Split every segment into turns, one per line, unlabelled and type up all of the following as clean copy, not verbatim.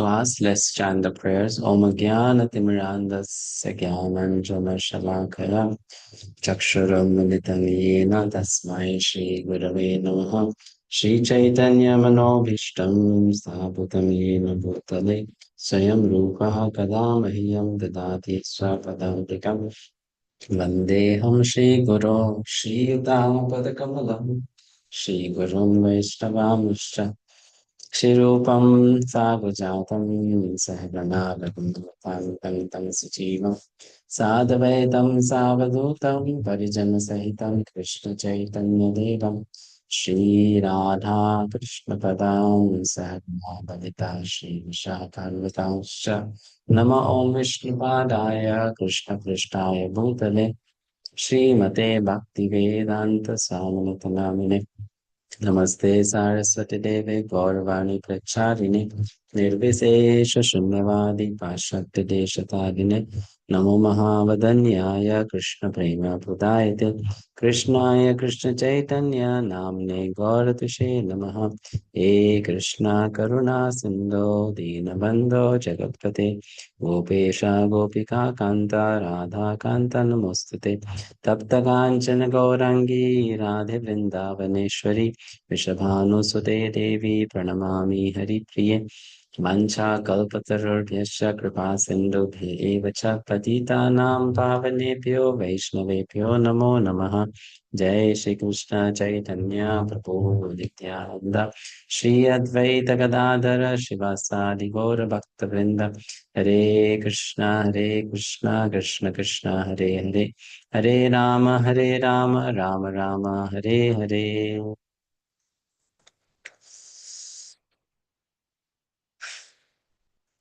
class, let's chant the prayers. Om Jnana Timirandasya Jnananjana Shalakaya Chakshuram Militam Yena Tasmai Shri Gurave Namaha Shri Chaitanya Manobhishtam Sthapitam Yena Bhutale Swayam Rupaha Kadamahyam Dadati Swapadantikam Vandeham Shri Guru Shri Yudapadakamalam Shri Gurum Vaishnavamscha Shirupam Sagujatam Sahaganagam Tam Suchivam Sadavaitam Savadutam Parijana Sahitam Krishna Chaitanya Devam Shri Radha Krishna Padam Sahaganagam Shri Vishakharvatanscha Nama Om Vishnu Padaya Krishna Krishnaya Bhutale Shri Mate Bhakti Vedanta Swami Namaste Saraswati Devi Gaurvani Pracharini Nirvisesha Shunyavadi Pashakti Deshatagine Namo Mahavadanyaya Krishna Prema Pudayate Krishnaya Krishna Chaitanya Namne Gauratushe Namaha E Krishna Karuna Sindho Dinabandho Jagatpate Gopesha Gopika Kanta Radha Kanta Namostute Tapta Kanchana Gaurangi Radhe Vrindavaneshwari Vrishabhanusute Devi Pranamami Haripriye Vanchakalpatarubhyascha Kripa Sindhubhya eva cha Patitanam Pavanebhyo Vaishnavebhyo Namo Namaha Jai Shri Krishna Chaitanya Prabhu Nityananda Shri Advaita Gadadhara Shivasadi Gaura Bhakta Vrinda Hare Krishna Krishna Krishna Hare Hare Hare Rama Rama Rama Hare Hare.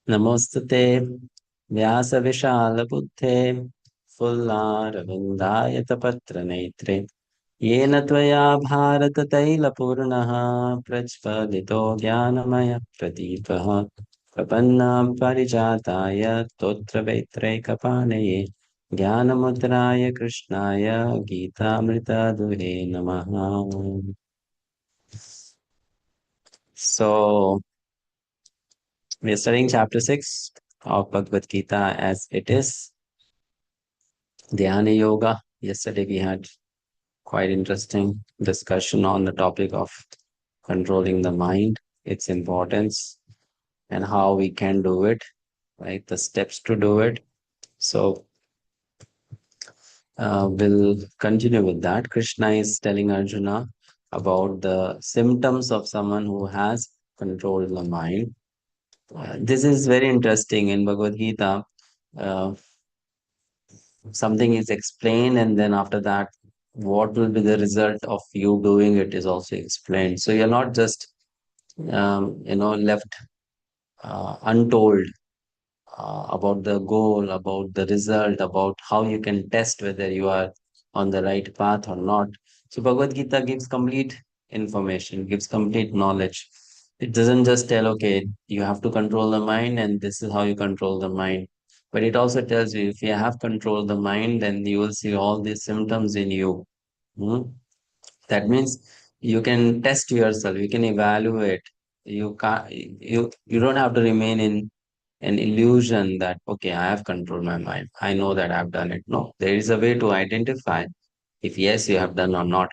Namostate Vyasa-vishala-buddhe Fullaravindayatapatra-netre Yena tvaya bharata-taila-purnaha Prajvalito jnanamaya-pradeepaha Prapanna-parijataya Totra-vetraika-panaye Jnanamudraya Krishnaya Gita-amrita-duhe Namaha. So, we are studying chapter 6 of Bhagavad-Gita as it is. Dhyana Yoga. Yesterday we had quite interesting discussion on the topic of controlling the mind, its importance, and how we can do it, right? The steps to do it. So we'll continue with that. Krishna is telling Arjuna about the symptoms of someone who has controlled the mind. This is very interesting in Bhagavad Gita. Uh, Something is explained, and then after that, what will be the result of you doing it is also explained. So you're not just left untold about the goal, about the result, about how you can test whether you are on the right path or not. So Bhagavad Gita gives complete information, gives complete knowledge. It doesn't just tell, okay, you have to control the mind and this is how you control the mind. But it also tells you if you have controlled the mind, then you will see all these symptoms in you. Hmm? That means you can test yourself, you can evaluate. You don't have to remain in an illusion that, okay, I have controlled my mind. I know that I've done it. No, there is a way to identify if yes, you have done or not.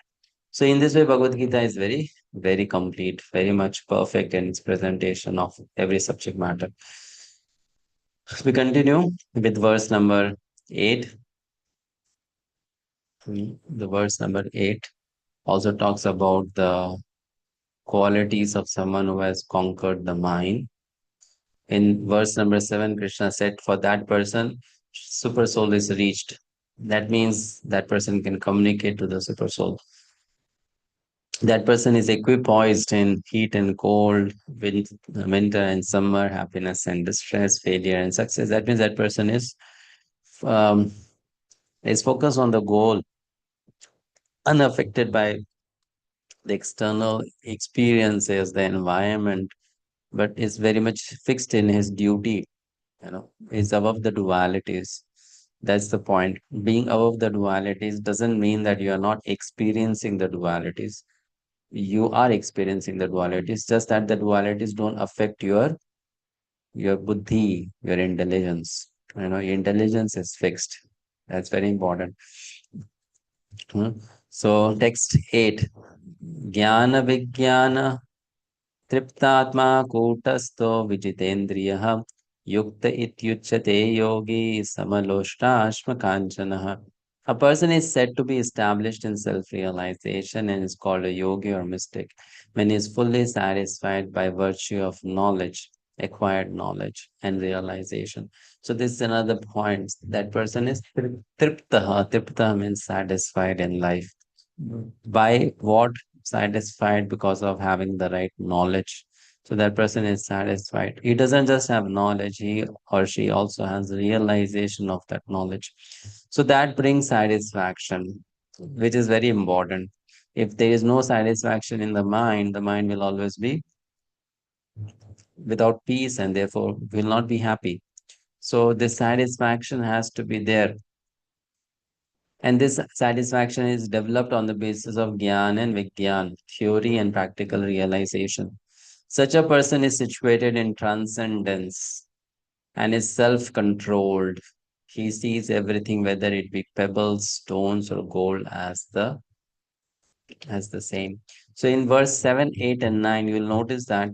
So in this way, Bhagavad Gita is very, very complete, very much perfect in its presentation of every subject matter. We continue with verse number 8. The verse number 8 also talks about the qualities of someone who has conquered the mind. In verse number 7, Krishna said, for that person, super soul is reached. That means that person can communicate to the super soul. That person is equipoised in heat and cold, winter and summer, happiness and distress, failure and success. That means that person um, is focused on the goal, unaffected by the external experiences, the environment, but is very much fixed in his duty, is above the dualities. That's the point. Being above the dualities doesn't mean that you are not experiencing the dualities. You are experiencing the dualities, just that the dualities don't affect your your buddhi, your intelligence. Your intelligence is fixed. That's very important. Hmm. So text 8. Jnana Vijnana तृप्तात्मा कूटस्थो विजितेन्द्रियः युक्त इत्युच्यते योगी समलोष्टाश्म काञ्चनः. A person is said to be established in self-realization and is called a yogi or mystic when he is fully satisfied by virtue of knowledge, acquired knowledge, and realization. So this is another point. That person is triptaha. Triptaha means satisfied in life. By what? Satisfied because of having the right knowledge. So that person is satisfied. He doesn't just have knowledge, he or she also has realization of that knowledge. So that brings satisfaction, which is very important. If there is no satisfaction in the mind will always be without peace and therefore will not be happy. So this satisfaction has to be there. And this satisfaction is developed on the basis of Gyan and Vigyan, theory and practical realization. Such a person is situated in transcendence and is self controlled. He sees everything, whether it be pebbles, stones, or gold, as the same. So in verse 7, 8, and 9, you will notice that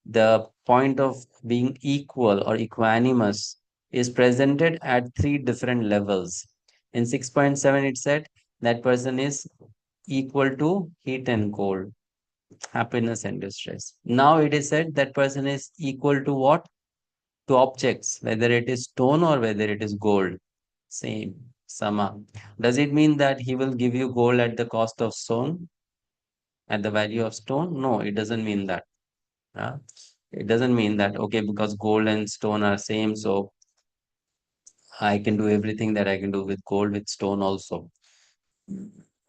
the point of being equal or equanimous is presented at three different levels. In 6.7, it said that person is equal to heat and cold, happiness and distress. Now it is said that person is equal to what? To objects, whether it is stone or whether it is gold. Same, sama. Does it mean that he will give you gold at the cost of stone, at the value of stone? No, it doesn't mean that. huh? It doesn't mean that, okay, because gold and stone are same, so I can do everything that I can do with gold, with stone also.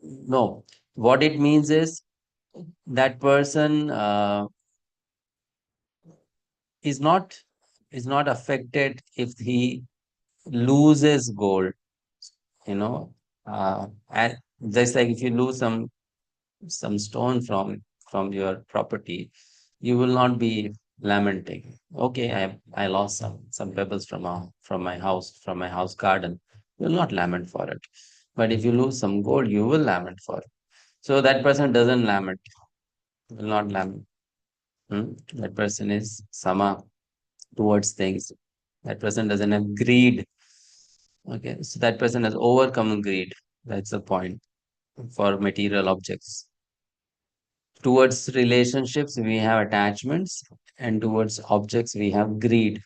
No, what it means is that person is not is not affected if he loses gold, you know, and just like if you lose some stone from your property, you will not be lamenting. Okay, I lost some pebbles from my house garden. You will not lament for it. But if you lose some gold, you will lament for it. So that person doesn't lament, will not lament. That person is sama towards things. That person doesn't have greed. Okay, so that person has overcome greed. That's the point for material objects. Towards relationships, we have attachments, and towards objects, we have greed.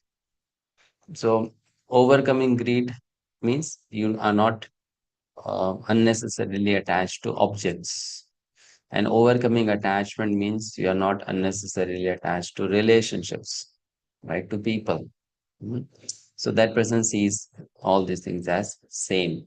So, overcoming greed means you are not unnecessarily attached to objects. And overcoming attachment means you are not unnecessarily attached to relationships, right? To people. Mhm. So that person sees all these things as same.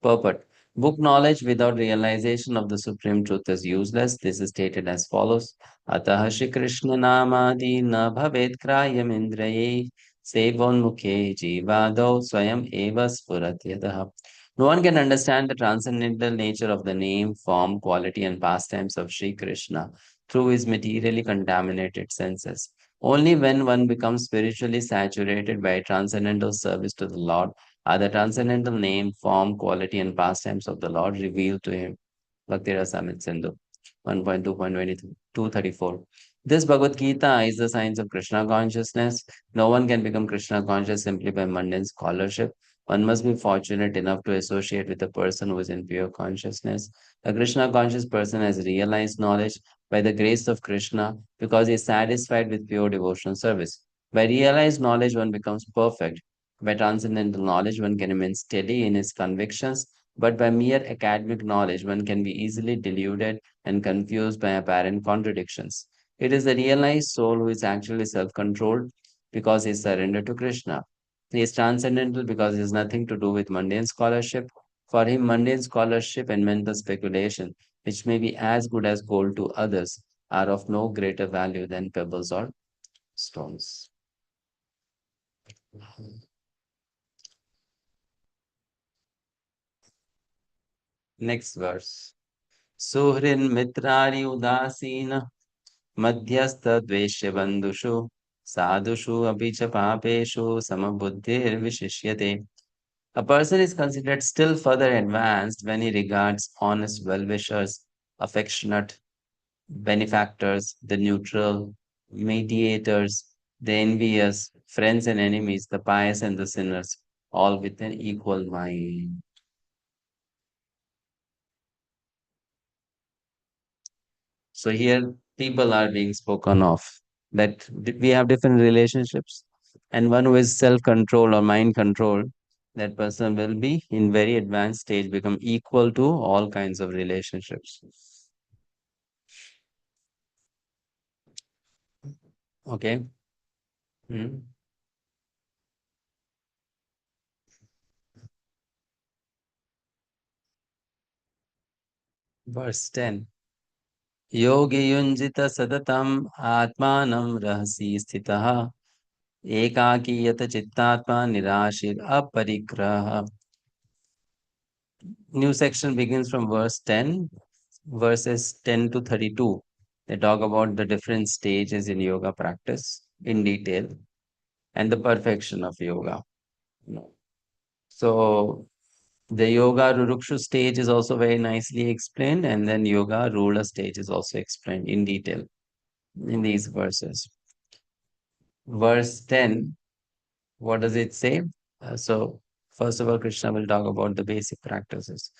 Purport. Book knowledge without realization of the supreme truth is useless. This is stated as follows. Ataha Shri Krishna namadi na bhavet krayam indraye sevonmukhe jivado swayam eva spurat yadaha. No one can understand the transcendental nature of the name, form, quality, and pastimes of Sri Krishna through his materially contaminated senses. Only when one becomes spiritually saturated by transcendental service to the Lord are the transcendental name, form, quality, and pastimes of the Lord revealed to him. Bhakti Rasamrita Sindhu 1.2.234. This Bhagavad Gita is the science of Krishna consciousness. No one can become Krishna conscious simply by mundane scholarship. One must be fortunate enough to associate with a person who is in pure consciousness. A Krishna conscious person has realized knowledge by the grace of Krishna because he is satisfied with pure devotional service. By realized knowledge, one becomes perfect. By transcendental knowledge, one can remain steady in his convictions, but by mere academic knowledge, one can be easily deluded and confused by apparent contradictions. It is the realized soul who is actually self controlled because he is surrendered to Krishna. He is transcendental because he has nothing to do with mundane scholarship. For him, mundane scholarship and mental speculation, which may be as good as gold to others, are of no greater value than pebbles or stones. Next verse. Suhrin mitrari udasina madhyastha dveshya bandhushu Sadhushu apicha papeshu samabuddhir vishishyate. A person is considered still further advanced when he regards honest well-wishers, affectionate benefactors, the neutral, mediators, the envious, friends and enemies, the pious and the sinners, all with an equal mind. So here people are being spoken of that we have different relationships, and one who is self-control or mind control, that person will be in very advanced stage, become equal to all kinds of relationships. Okay. Hmm. Verse 10. Yogi yunjita sadatam atmanam rahasi sthitah ekaki yata chittatma nirashir aparigraha. New section begins from verse 10, verses 10 to 32. They talk about the different stages in yoga practice in detail and the perfection of yoga. You know. So the yoga rurukshu stage is also very nicely explained, and then yoga rula stage is also explained in detail in these verses. Verse 10, what does it say? So, first of all, Krishna will talk about the basic practices.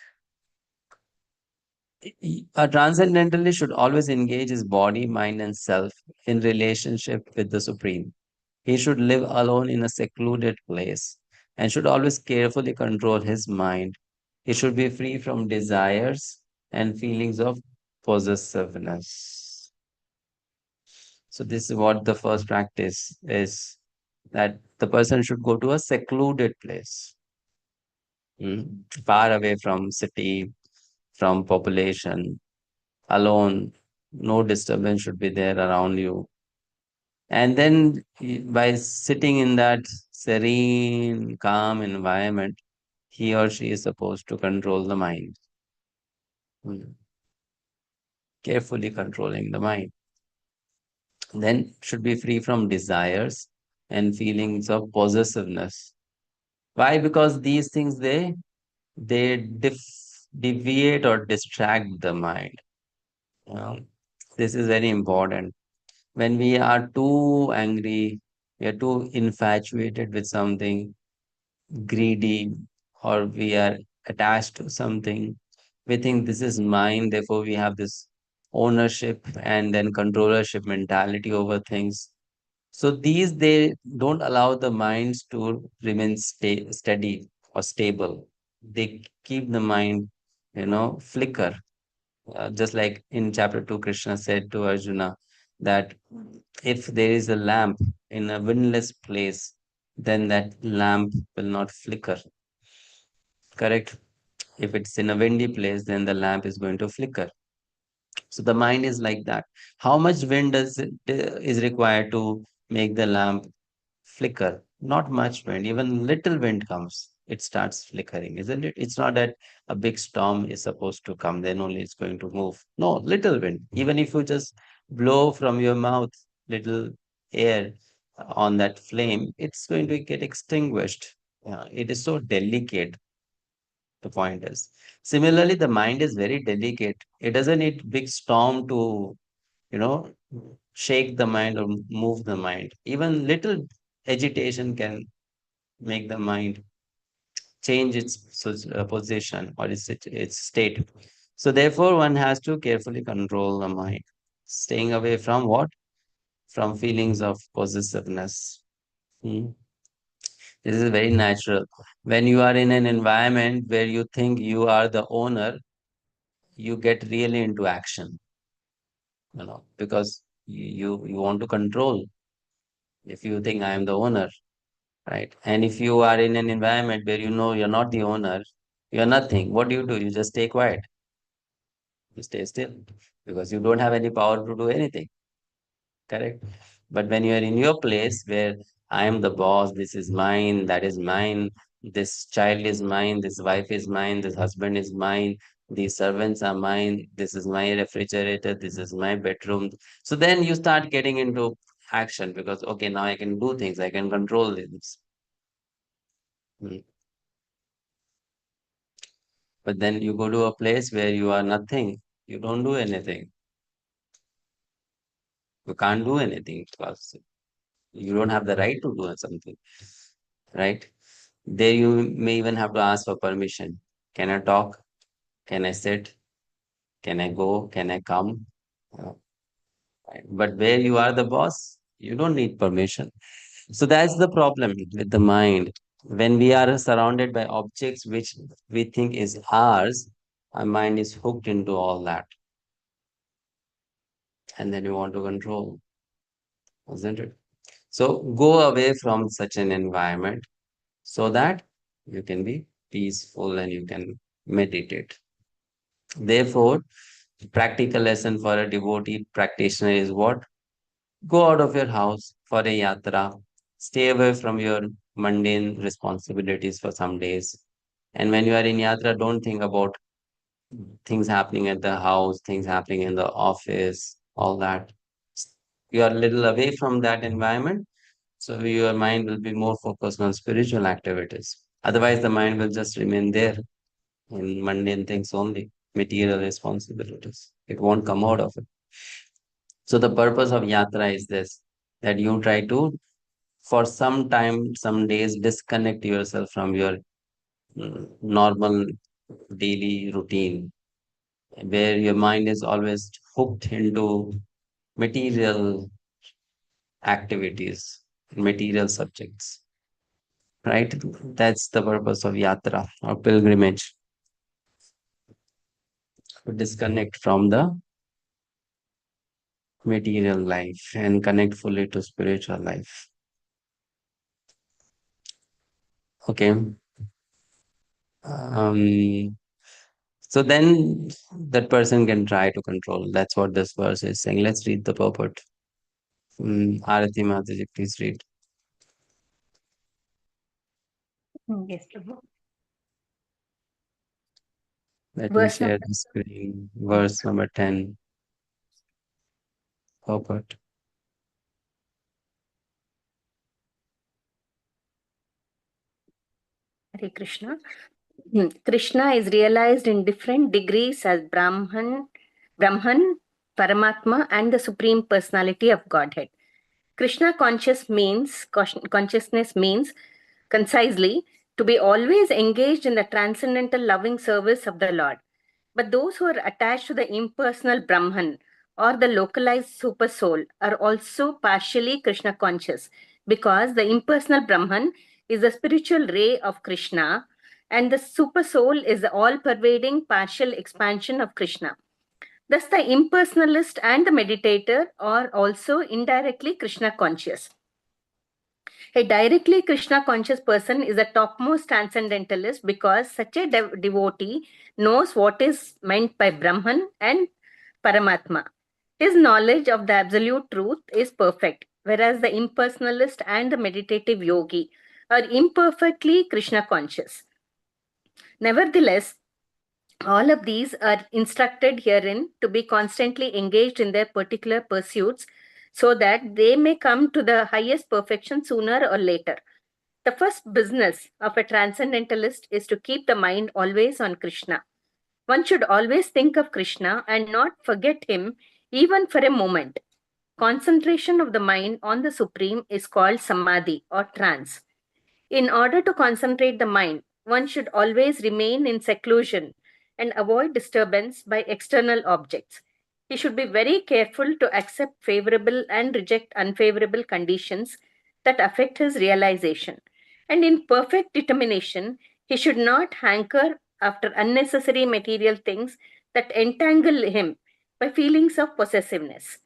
A transcendentalist should always engage his body, mind, and self in relationship with the Supreme. He should live alone in a secluded place and should always carefully control his mind. He should be free from desires and feelings of possessiveness. So, this is what the first practice is, that the person should go to a secluded place, far away from city, from population, alone. No disturbance should be there around you. And then by sitting in that serene, calm environment, he or she is supposed to control the mind, mm, carefully controlling the mind. Then should be free from desires and feelings of possessiveness. Why? Because these things they deviate or distract the mind. This is very important. When we are too angry, we are too infatuated with something, greedy, or we are attached to something, we think this is mine, therefore we have this ownership and then controllership mentality over things. So these they don't allow the minds to remain steady or stable. They keep the mind, flicker. Just like in chapter 2, Krishna said to Arjuna that if there is a lamp in a windless place, then that lamp will not flicker. Correct? If it's in a windy place, then the lamp is going to flicker. So the mind is like that. How much wind is required to make the lamp flicker? Not much wind. Even little wind comes, it starts flickering, isn't it? It's not that a big storm is supposed to come, then only it's going to move. No, little wind. Even if you just blow from your mouth little air on that flame, it's going to get extinguished. Yeah, it is so delicate, the point is. Similarly, the mind is very delicate. It doesn't need big storm to, you know, shake the mind or move the mind. Even little agitation can make the mind change its position or its state. So therefore, one has to carefully control the mind, staying away from what? From feelings of possessiveness. Hmm. This is very natural. When you are in an environment where you think you are the owner, you get really into action, because you want to control. If you think I am the owner, right? And if you are in an environment where you know you're not the owner, you're nothing, what do? You just stay quiet, you stay still, because you don't have any power to do anything, correct? But when you are in your place where I am the boss, this is mine, that is mine, this child is mine, this wife is mine, this husband is mine, these servants are mine, this is my refrigerator, this is my bedroom. So then you start getting into action because, okay, now I can do things, I can control things. But then you go to a place where you are nothing, you don't do anything, you can't do anything because you don't have the right to do something, right? There you may even have to ask for permission. Can I talk? Can I sit? Can I go? Can I come? Uh, right. But where you are the boss, you don't need permission. So that's the problem with the mind. When we are surrounded by objects which we think is ours, our mind is hooked into all that. And then you want to control, isn't it? So go away from such an environment so that you can be peaceful and you can meditate. Therefore, practical lesson for a devotee practitioner is what? Go out of your house for a yatra. Stay away from your mundane responsibilities for some days. And when you are in yatra, don't think about things happening at the house, things happening in the office, all that. You are a little away from that environment, so your mind will be more focused on spiritual activities. Otherwise, the mind will just remain there in mundane things only, material responsibilities. It won't come out of it. So the purpose of yatra is this, that you try to, for some time, some days, disconnect yourself from your normal daily routine, where your mind is always hooked into material activities, material subjects, right? That's the purpose of yatra or pilgrimage, to disconnect from the material life and connect fully to spiritual life. Okay. Um, so then that person can try to control. That's what this verse is saying. Let's read the purport. Arati Mataji, please read.
Yes, Prabhu.
Let me
Verse
share
number.
the screen. Verse number 10. Purport.
Hare Krishna. Krishna is realized in different degrees as Brahman, Paramatma, and the Supreme Personality of Godhead. Krishna consciousness means concisely to be always engaged in the transcendental loving service of the Lord. But those who are attached to the impersonal Brahman or the localized super soul are also partially Krishna conscious, because the impersonal Brahman is the spiritual ray of Krishna and the super soul is the all pervading partial expansion of Krishna. Thus, the impersonalist and the meditator are also indirectly Krishna conscious. A directly Krishna conscious person is a topmost transcendentalist, because such a devotee knows what is meant by Brahman and Paramatma. His knowledge of the absolute truth is perfect, whereas the impersonalist and the meditative yogi are imperfectly Krishna conscious. Nevertheless, all of these are instructed herein to be constantly engaged in their particular pursuits so that they may come to the highest perfection sooner or later. The first business of a transcendentalist is to keep the mind always on Krishna. One should always think of Krishna and not forget him even for a moment. Concentration of the mind on the Supreme is called samadhi or trance. In order to concentrate the mind, one should always remain in seclusion and avoid disturbance by external objects. He should be very careful to accept favorable and reject unfavorable conditions that affect his realization. And in perfect determination, he should not hanker after unnecessary material things that entangle him by feelings of possessiveness.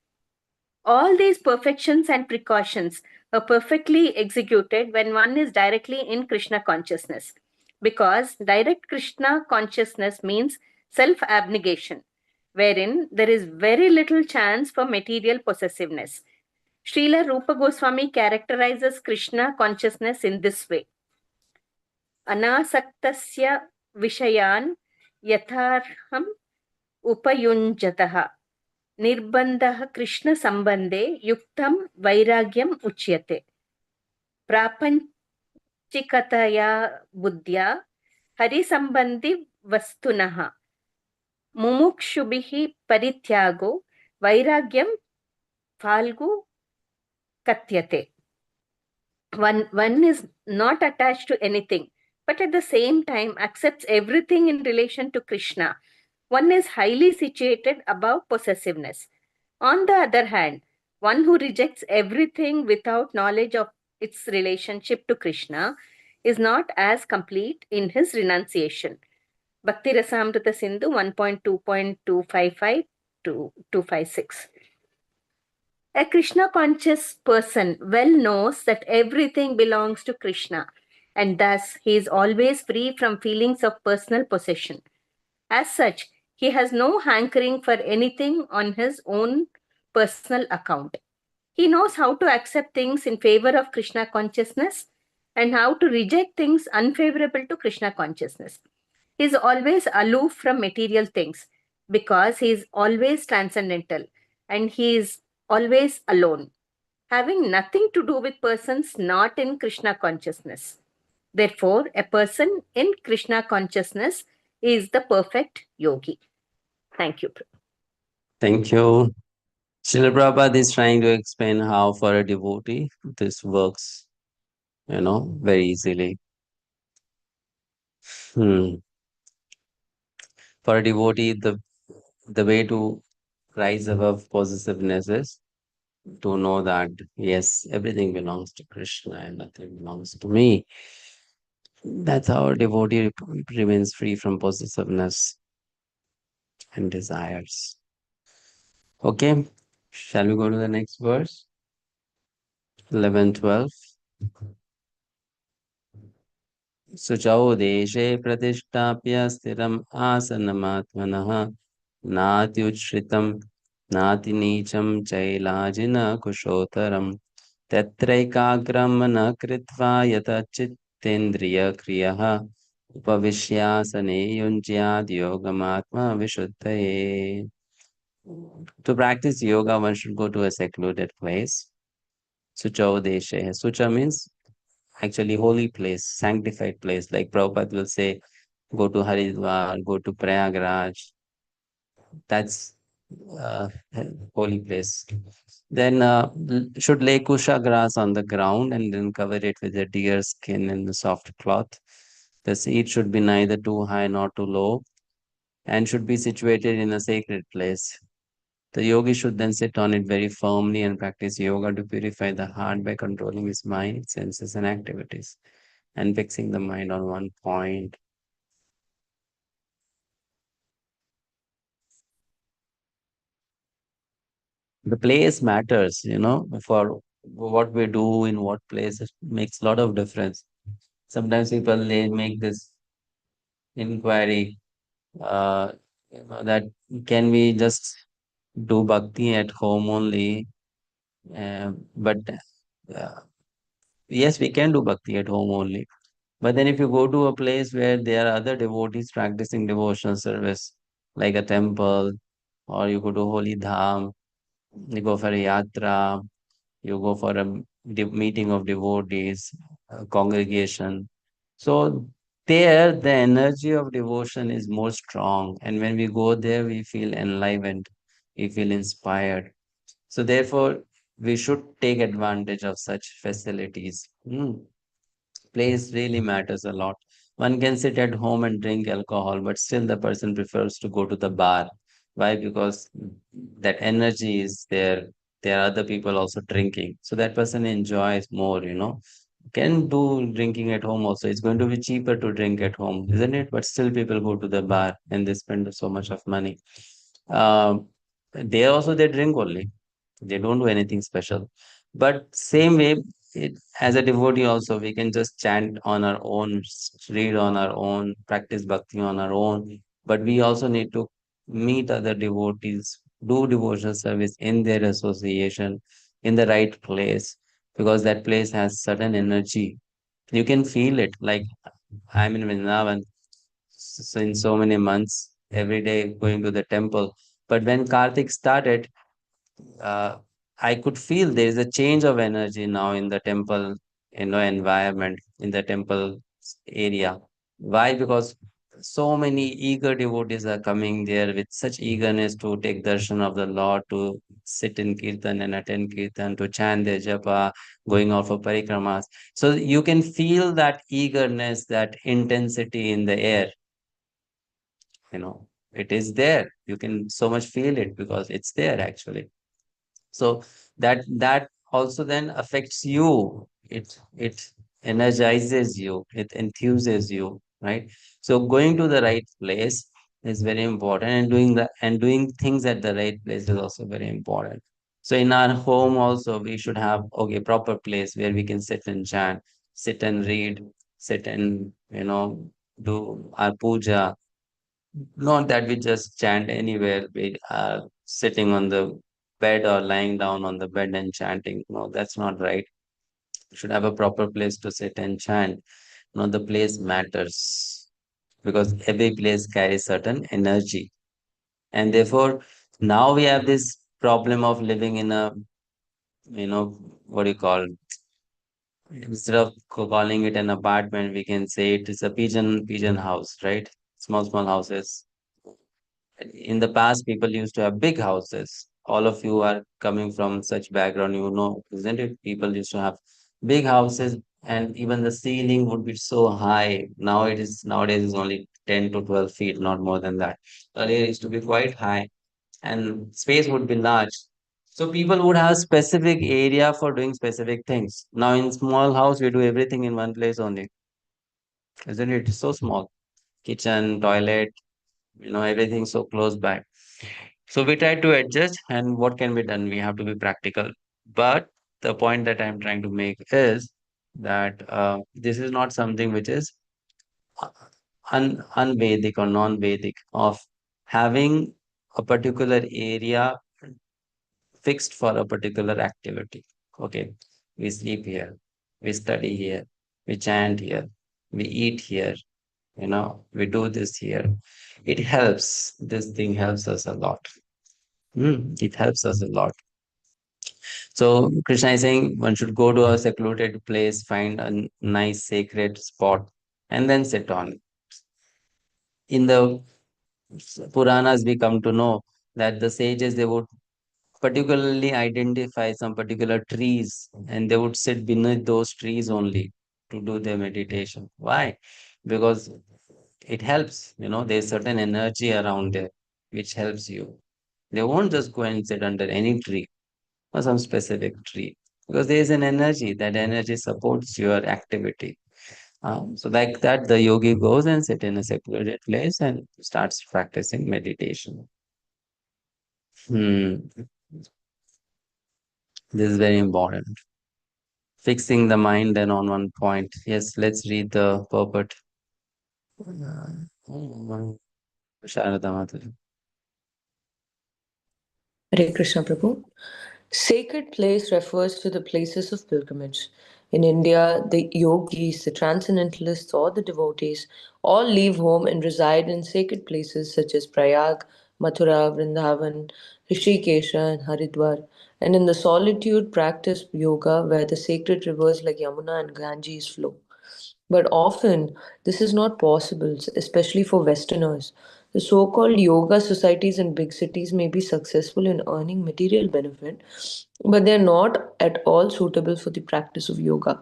All these perfections and precautions are perfectly executed when one is directly in Krishna consciousness, because direct Krishna consciousness means self abnegation, wherein there is very little chance for material possessiveness. Srila Rupa Goswami characterizes Krishna consciousness in this way: Anasaktasya Vishayan Yatharham Upayunjataha. निर्बन्धः कृष्णसम्बन्धे युक्तं वैराग्यम् उच्यते। प्रापञ्चिकतया बुद्ध्या हरिसम्बन्धि वस्तुनः मुमुक्षुभिः परित्यागो वैराग्यं फाल्गु कथ्यते. One is not attached to anything, but at the same time accepts everything in relation to Krishna. One is highly situated above possessiveness. On the other hand, one who rejects everything without knowledge of its relationship to Krishna is not as complete in his renunciation. Bhakti Rasamrita Sindhu 1.2.255 to 256. A Krishna conscious person well knows that everything belongs to Krishna, and thus he is always free from feelings of personal possession. As such, he has no hankering for anything on his own personal account. He knows how to accept things in favor of Krishna consciousness and how to reject things unfavorable to Krishna consciousness. He is always aloof from material things because he is always transcendental and he is always alone, having nothing to do with persons not in Krishna consciousness. Therefore, a person in Krishna consciousness is the perfect yogi. Thank you.
Thank you. Srila Prabhupada is trying to explain how for a devotee this works, very easily. Hmm. For a devotee, the way to rise above possessiveness is to know that yes, everything belongs to Krishna and nothing belongs to me. That's how a devotee remains free from possessiveness and desires. Okay, shall we go to the next verse? 11, 12. शुचौ देशे प्रतिष्ठाप्य स्थिरम् आसनमात्मनः नात्युच्छ्रितं नातिनीचं चैलाजिनकुशोत्तरम् तत्रैकाग्रं मनः कृत्वा यतचित्तेन्द्रियक्रियः उपविश्यासने युञ्ज्याद् योगमात्मविशुद्धये. To practice yoga, one should go to a secluded place. Sucha deshe. Sucha means actually holy place, sanctified place. Like Prabhupada will say, go to Haridwar, go to Prayagraj. That's uh, holy place. Then should lay kusha grass on the ground and then cover it with a deer skin and a soft cloth. The seat should be neither too high nor too low and should be situated in a sacred place. The yogi should then sit on it very firmly and practice yoga to purify the heart by controlling his mind, senses, and activities and fixing the mind on one point. The place matters, for what we do in what place, it makes a lot of difference. Sometimes people they make this inquiry that can we just do bhakti at home only? But uh, yes, we can do bhakti at home only. But then if you go to a place where there are other devotees practicing devotional service, like a temple, or you go to Holy Dham, you go for a yatra, you go for a meeting of devotees, a congregation. So there, the energy of devotion is more strong. And when we go there, we feel enlivened, we feel inspired. So therefore, we should take advantage of such facilities. Place really matters a lot. One can sit at home and drink alcohol, but still the person prefers to go to the bar. Why? Because that energy is there. There are other people also drinking. So that person enjoys more. Can do drinking at home also. It's going to be cheaper to drink at home, isn't it? But still people go to the bar and they spend so much of money. Um, they also they drink only. They don't do anything special. But same way, as a devotee also, we can just chant on our own, read on our own, practice bhakti on our own. But we also need to meet other devotees, do devotional service in their association, in the right place, because that place has certain energy. You can feel it. Like I'm in Vrindavan, in so many months, every day going to the temple. But when Karthik started, uh, I could feel there is a change of energy now in the temple, environment, in the temple area. Why? Because so many eager devotees are coming there with such eagerness to take darshan of the Lord, to sit in kirtan and attend kirtan, to chant their japa, going out for parikramas. So you can feel that eagerness, that intensity in the air. It is there. You can so much feel it because it's there actually. So that also then affects you. It energizes you, it enthuses you, right? So going to the right place is very important, and doing things at the right place is also very important. So in our home also we should have, okay, proper place where we can sit and chant, sit and read, sit and do our puja. Not that we just chant anywhere. We are sitting on the bed or lying down on the bed and chanting. No, that's not right. You should have a proper place to sit and chant. The place matters because every place carries certain energy. And therefore, now we have this problem of living in a, what do you call, instead of calling it an apartment, we can say it is a pigeon house, right? Small, small houses. In the past, people used to have big houses. All of you are coming from such background, isn't it? People used to have big houses, and even the ceiling would be so high. Nowadays is only 10 to 12 feet, not more than that. Earlier it used to be quite high, and space would be large. So people would have specific area for doing specific things. Now in small house, we do everything in one place only, isn't it? So small. Kitchen, toilet, everything so close by. So we try to adjust, and what can be done? We have to be practical. But the point that I'm trying to make is that this is not something which is uh, un-Vedic or non-Vedic of having a particular area fixed for a particular activity. Okay, we sleep here, we study here, we chant here, we eat here, we do this here. It helps. This thing helps us a lot. It helps us a lot. So Krishna is saying one should go to a secluded place, find a nice sacred spot, and then sit on it. In the Puranas, we come to know that the sages, they would particularly identify some particular trees, and they would sit beneath those trees only to do their meditation. Why? Because it helps. There's certain energy around there which helps you. They won't just go and sit under any tree or some specific tree because there is an energy. That energy supports your activity. So like that, the yogi goes and sit in a secluded place and starts practicing meditation. Hmm. This is very important. Fixing the mind then on one point. Yes, let's read the purport. Sharada Mataji.
Hare Krishna Prabhu. Sacred place refers to the places of pilgrimage. In India, the yogis, the transcendentalists, or the devotees all leave home and reside in sacred places such as Prayag, Mathura, Vrindavan, Rishikesha, and Haridwar, and in the solitude practice yoga where the sacred rivers like Yamuna and Ganges flow. But often, this is not possible, especially for Westerners. The so called yoga societies in big cities may be successful in earning material benefit, but they are not at all suitable for the practice of yoga.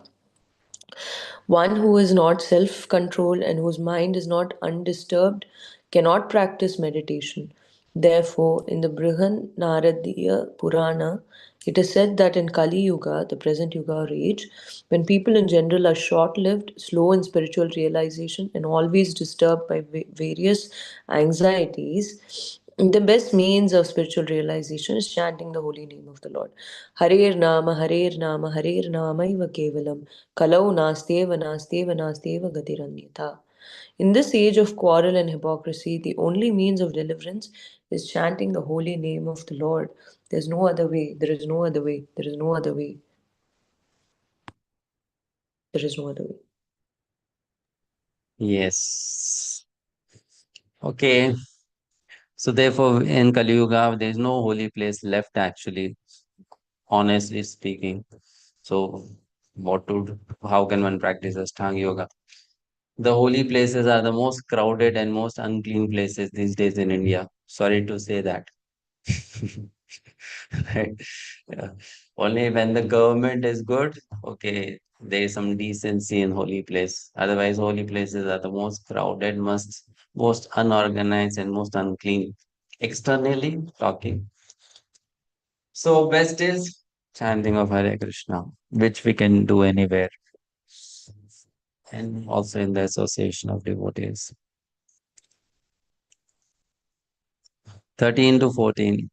One who is not self controlled and whose mind is not undisturbed cannot practice meditation. Therefore, in the Brihan Naradiya Purana, it is said that in Kali Yuga, the present Yuga or age, when people in general are short lived, slow in spiritual realization, and always disturbed by various anxieties, the best means of spiritual realization is chanting the holy name of the Lord. Harer Nama, Harer Nama, Harer Nama, Iva Kevalam, Kalau Nasteva, Nasteva, Nasteva, Gatiranyatha. In this age of quarrel and hypocrisy, the only means of deliverance is chanting the holy name of the Lord. There's no other way. There is no other way. There is no other way. There is no other way.
Yes. Okay. So therefore, in Kali Yuga, there is no holy place left actually, honestly speaking. So how can one practice Ashtanga Yoga? The holy places are the most crowded and most unclean places these days in India. Sorry to say that. Right? Yeah. Only when the government is good, okay, there is some decency in holy place. Otherwise, holy places are the most crowded, most unorganized, and most unclean. Externally talking. So best is chanting of Hare Krishna, which we can do anywhere, and also in the association of devotees. 13 to 14.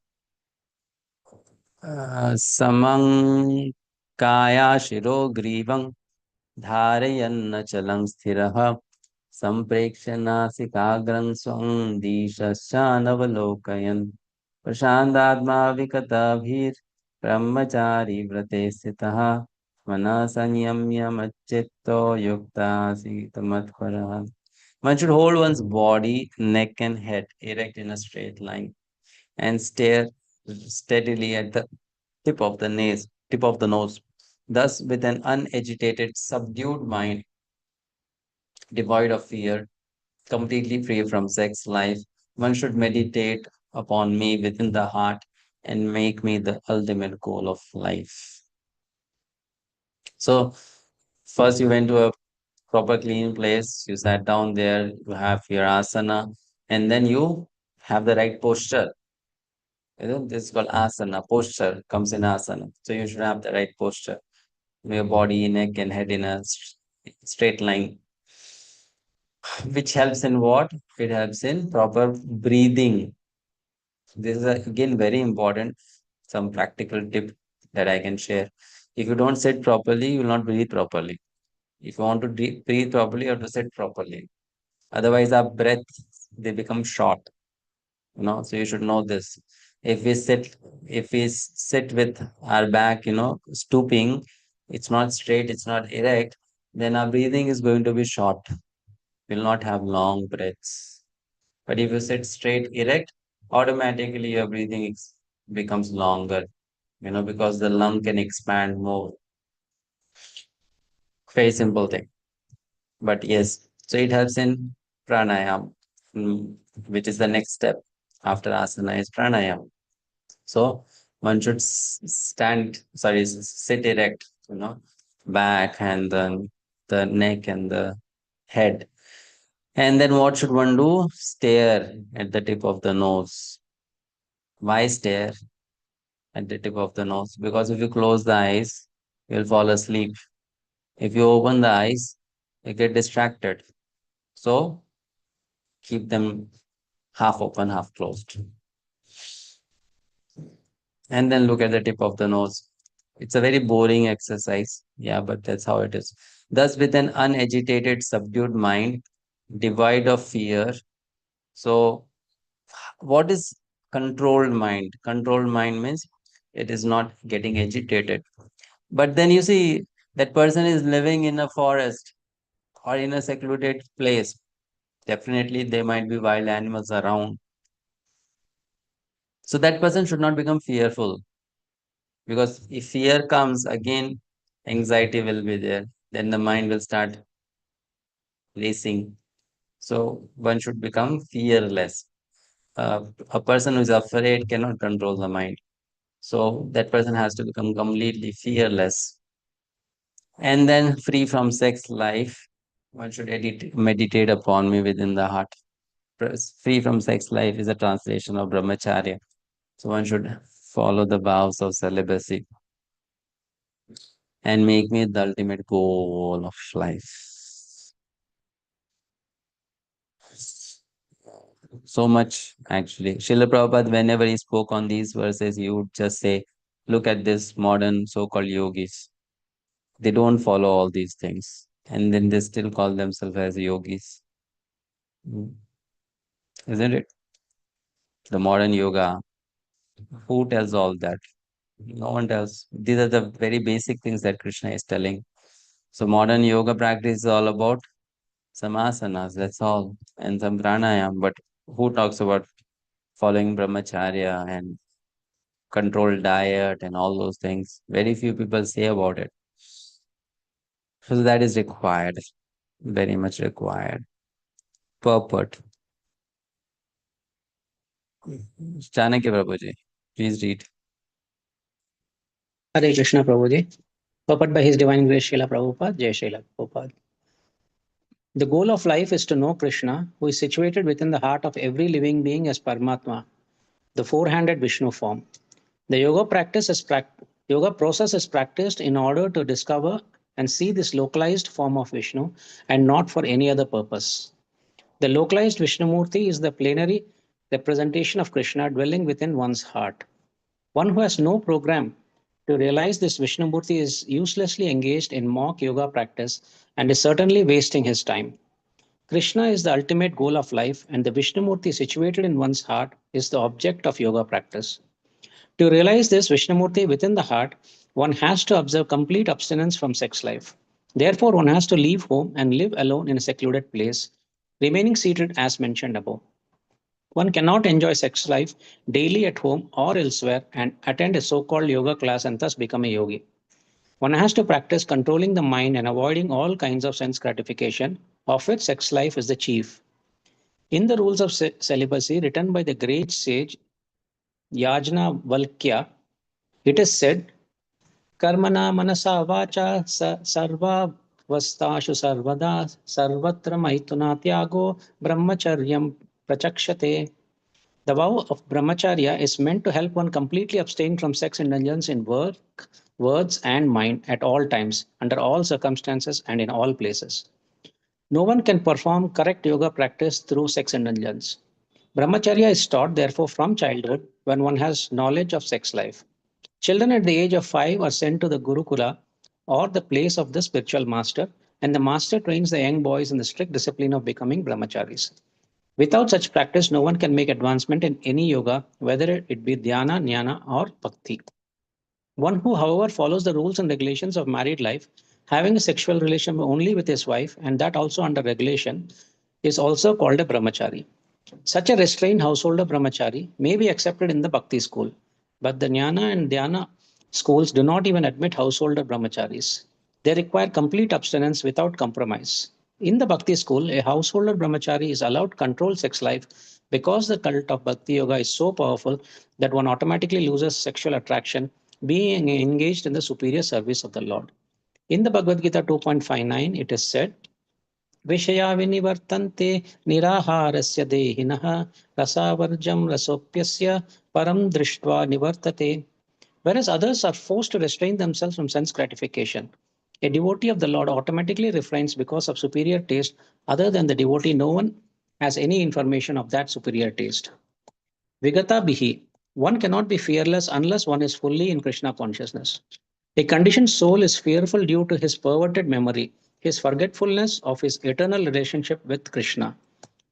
Samang kaya shiro grivam धारयन्नचलं स्थिरः सम्प्रेक्ष्य नासिकाग्रं स्वं दिशश्चानवलोकयन् प्रशान्तात्मा विगतभिर्ब्रह्मचारी व्रते स्थितः मनः संयम्य मच्चित्तो युक्तासीत् मत्परः. One should hold one's body, neck and head erect in a straight line and stare steadily at the tip of the nose. Thus, with an unagitated, subdued mind, devoid of fear, completely free from sex life, one should meditate upon me within the heart and make me the ultimate goal of life. So, first you went to a proper clean place, you sat down there, you have your asana, and then you have the right posture. This is called asana. Posture comes in asana. So you should have the right posture. Your body, neck, and head in a straight line, which helps in what? It helps in proper breathing. This is again very important. Some practical tip that I can share. If you don't sit properly, you will not breathe properly. If you want to breathe properly, you have to sit properly. Otherwise, our breath they become short. So you should know this. If we sit with our back, stooping, it's not straight, it's not erect, then our breathing is going to be short. Will not have long breaths. But if you sit straight, erect, automatically your breathing becomes longer, because the lung can expand more. Very simple thing. But yes, so it helps in pranayam, which is the next step after asana is pranayam. So one should sit erect, back and then the neck and the head. And then what should one do? Stare at the tip of the nose. Why stare at the tip of the nose? Because if you close the eyes, you'll fall asleep. If you open the eyes, you get distracted. So keep them half open, half closed. And then look at the tip of the nose. It's a very boring exercise. Yeah, but that's how it is. Thus, with an unagitated, subdued mind, devoid of fear. So, what is controlled mind? Controlled mind means it is not getting agitated. But then you see that person is living in a forest or in a secluded place. Definitely, there might be wild animals around. So, that person should not become fearful. Because if fear comes again, anxiety will be there. Then the mind will start racing. So one should become fearless. A person who is afraid cannot control the mind. So that person has to become completely fearless. And then free from sex life. One should meditate upon me within the heart. Free from sex life is a translation of brahmacharya. So one should follow the vows of celibacy and make me the ultimate goal of life. So much, actually. Srila Prabhupada, whenever he spoke on these verses, he would just say, look at this modern so-called yogis. They don't follow all these things. And then they still call themselves as yogis. Mm. Isn't it? The modern yoga. Who tells all that? No one tells. These are the very basic things that Krishna is telling. So modern yoga practice is all about some asanas, that's all, and some pranayam. But who talks about following brahmacharya and controlled diet and all those things. Very few people say about it. So that is required, very much required. Purport. Chanakya Prabhuji, please read.
Hare Krishna Prabhuji. Purport by His Divine Grace Srila Prabhupada, Jai Srila Prabhupada. The goal of life is to know Krishna, who is situated within the heart of every living being as Paramatma, the four-handed Vishnu form. The yoga process is practiced in order to discover and see this localized form of Vishnu and not for any other purpose. The localized Vishnumurti is the plenary representation of Krishna dwelling within one's heart. One who has no program to realize this Vishnumurti is uselessly engaged in mock yoga practice and is certainly wasting his time. Krishna is the ultimate goal of life, and the Vishnumurti situated in one's heart is the object of yoga practice. To realize this Vishnumurti within the heart, one has to observe complete abstinence from sex life. Therefore, one has to leave home and live alone in a secluded place, remaining seated as mentioned above. One cannot enjoy sex life daily at home or elsewhere and attend a so called yoga class and thus become a yogi. One has to practice controlling the mind and avoiding all kinds of sense gratification, of which sex life is the chief. In the rules of celibacy written by the great sage Yajnavalkya, it is said, Karmana manasa vacha sarva vastashu sarvada sarvatra maituna tyago brahmacharyam prachakshate. The vow of brahmacharya is meant to help one completely abstain from sex indulgence in work, words, and mind at all times, under all circumstances, and in all places. No one can perform correct yoga practice through sex indulgence. Brahmacharya is taught, therefore, from childhood when one has knowledge of sex life. Children at the age of 5 are sent to the Gurukula or the place of the spiritual master, and the master trains the young boys in the strict discipline of becoming brahmacharis. Without such practice, no one can make advancement in any yoga, whether it be dhyana, jnana, or bhakti. One who, however, follows the rules and regulations of married life, having a sexual relation only with his wife, and that also under regulation, is also called a brahmachari. Such a restrained householder brahmachari may be accepted in the bhakti school, but the jnana and dhyana schools do not even admit householder brahmacharis. They require complete abstinence without compromise. In the bhakti school, a householder brahmachari is allowed controlled sex life because the cult of bhakti yoga is so powerful that one automatically loses sexual attraction being engaged in the superior service of the Lord. In the Bhagavad-Gita 2.59, it is said, Vishaya vinivartante niraharasya dehinah rasavarjam rasopyasya param drishtva nivartate. Whereas others are forced to restrain themselves from sense gratification. A devotee of the Lord automatically refrains because of superior taste. Other than the devotee, no one has any information of that superior taste. Vigata bihi. One cannot be fearless unless one is fully in Krishna consciousness. A conditioned soul is fearful due to his perverted memory, his forgetfulness of his eternal relationship with Krishna.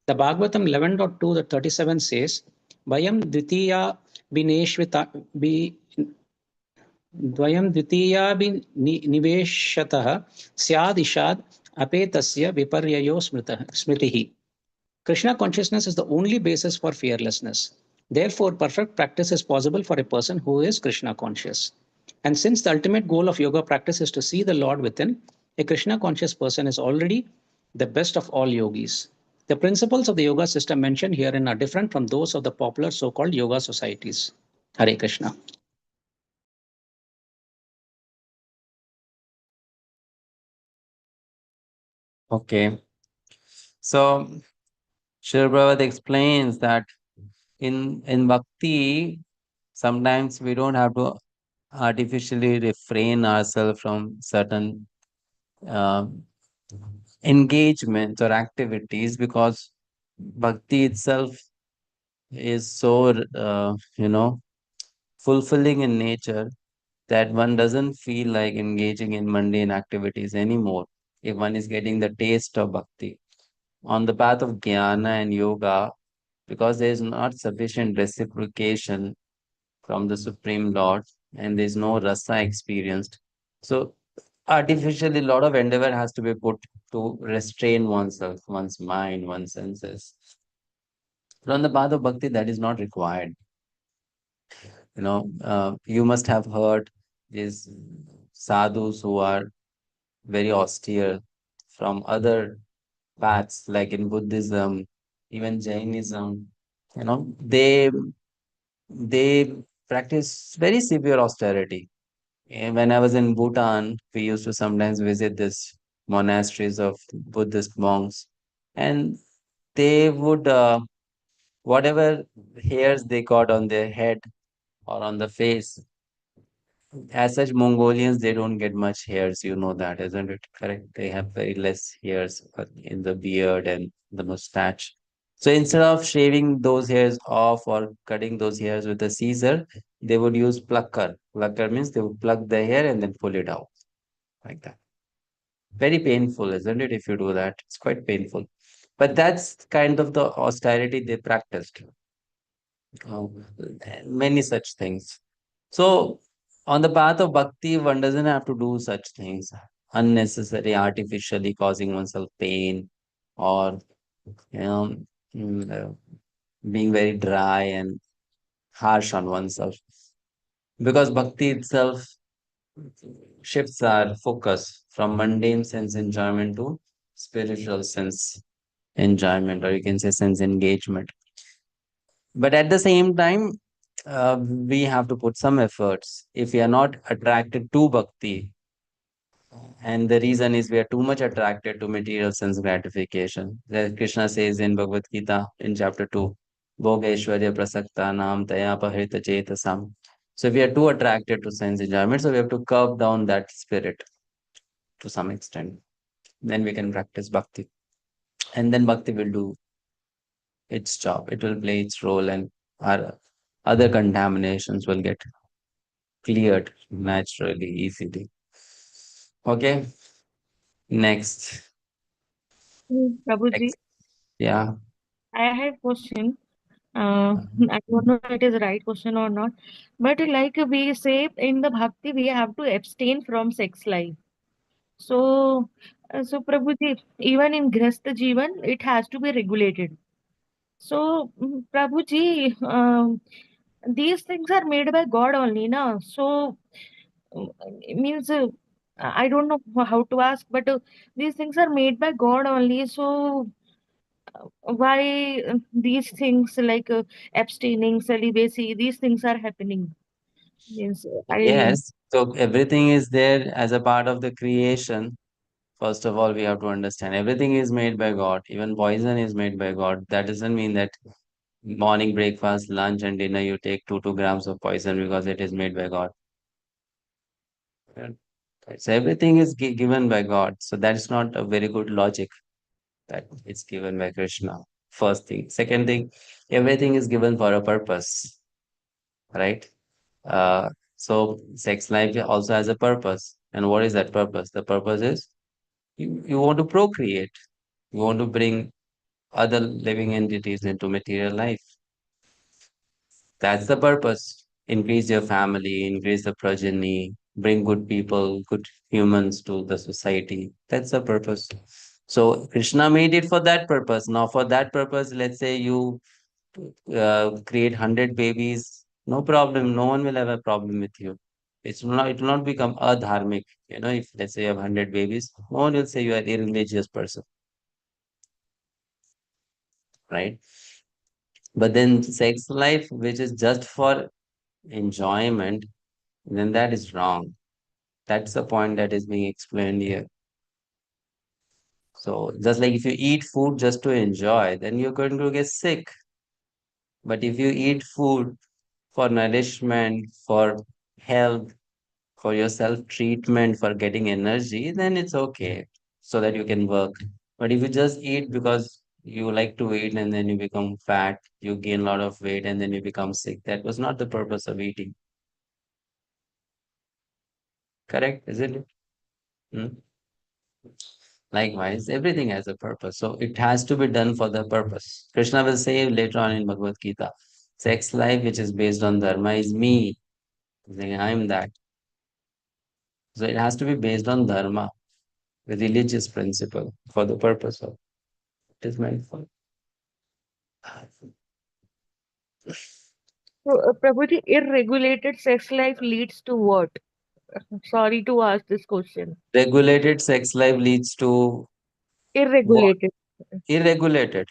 The Bhagavatam 11.2-37 says, Vayam dvitiya bineshvita bi द्वयं द्वितीयाभिनिवेशतः स्यादिशाद् अपेतस्य विपर्ययो स्मृतिः. Krishna consciousness is the only basis for fearlessness. Therefore, perfect practice is possible for a person who is Krishna conscious. And since the ultimate goal of yoga practice is to see the Lord within, a Krishna conscious person is already the best of all yogis. The principles of the yoga system mentioned herein are different from those of the popular so-called yoga societies. Hare Krishna.
Okay. So, Srila Prabhupada explains that in bhakti, sometimes we don't have to artificially refrain ourselves from certain uh, engagements or activities because bhakti itself is so, fulfilling in nature that one doesn't feel like engaging in mundane activities anymore if one is getting the taste of bhakti. On the path of jnana and yoga, because there is not sufficient reciprocation from the Supreme Lord and there is no rasa experienced. So, artificially, a lot of endeavor has to be put to restrain oneself, one's mind, one's senses. But on the path of bhakti, that is not required. You must have heard these sadhus who are very austere from other paths, like in Buddhism, even Jainism. They practice very severe austerity. When I was in Bhutan, we used to sometimes visit this monasteries of Buddhist monks, and they would whatever hairs they got on their head or on the face. As such, Mongolians, they don't get much hairs, you know that, isn't it? Correct? They have very less hairs in the beard and the mustache. So instead of shaving those hairs off or cutting those hairs with a scissor, they would use plucker. Plucker means they would pluck the hair and then pull it out like that. Very painful, isn't it? If you do that, it's quite painful. But that's kind of the austerity they practiced. Uh, Many such things. So, on the path of bhakti, one doesn't have to do such things, unnecessary, artificially causing oneself pain, or you know, mm, uh, being very dry and harsh on oneself. Because bhakti itself shifts our focus from mundane sense enjoyment to spiritual sense enjoyment, or you can say sense engagement. But at the same time, we have to put some efforts. If we are not attracted to bhakti, and the reason is we are too much attracted to material sense gratification. That Krishna says in Bhagavad Gita in chapter 2, Bhogeshwarya prasakta nam taya pahrita chetasam. So we are too attracted to sense enjoyment, so we have to curb down that spirit to some extent. Then we can practice bhakti. And then bhakti will do its job. It will play its role, and our other contaminations will get cleared naturally, easily. Okay, next.
Prabhuji,
Next. Yeah.
I have question. I don't know it is right question or not, but like we say in the bhakti, we have to abstain from sex life. So, so Prabhuji, even in Grihastha Jivan, it has to be regulated. So, Prabhuji, these things are made by God only, na? So, it means I don't know how to ask, but these things are made by God only. So, why these things like abstaining, celibacy, these things are happening? Means I
Yes. So everything is there as a part of the creation. First of all, we have to understand everything is made by God. Even poison is made by God. That doesn't mean that morning breakfast, lunch, and dinner you take 2 grams of poison because it is made by God. Yeah. So everything is given by God. So that's not a very good logic that it's given by Krishna. First thing. Second thing, everything is given for a purpose, right? So sex life also has a purpose. And what is that purpose? The purpose is you want to procreate. You want to bring other living entities into material life. That's the purpose. Increase your family, increase the progeny, bring good people, good humans to the society. That's the purpose. So Krishna made it for that purpose. Now, for that purpose, let's say you create 100 babies, no problem. No one will have a problem with you. It will not become adharmic. If let's say you have 100 babies, no one will say you are a irreligious person, right? But then sex life, which is just for enjoyment, then that is wrong. That's the point that is being explained here. So just like if you eat food just to enjoy, then you're going to get sick. But if you eat food for nourishment, for health, for your self treatment, for getting energy, then it's okay so that you can work. But if you just eat because you like to eat and then you become fat, you gain a lot of weight and then you become sick, that was not the purpose of eating. Correct, isn't it? Hmm? Likewise, everything has a purpose. So it has to be done for the purpose. Krishna will say later on in Bhagavad Gita, sex life which is based on dharma is me. He's saying, I'm that. So it has to be based on dharma, the religious principle, for the purpose of it is meant for.
So, Prabhuji, irregulated sex life leads to what? Sorry to ask this question.
Regulated sex life leads to what?
Irregulated.
Irregulated.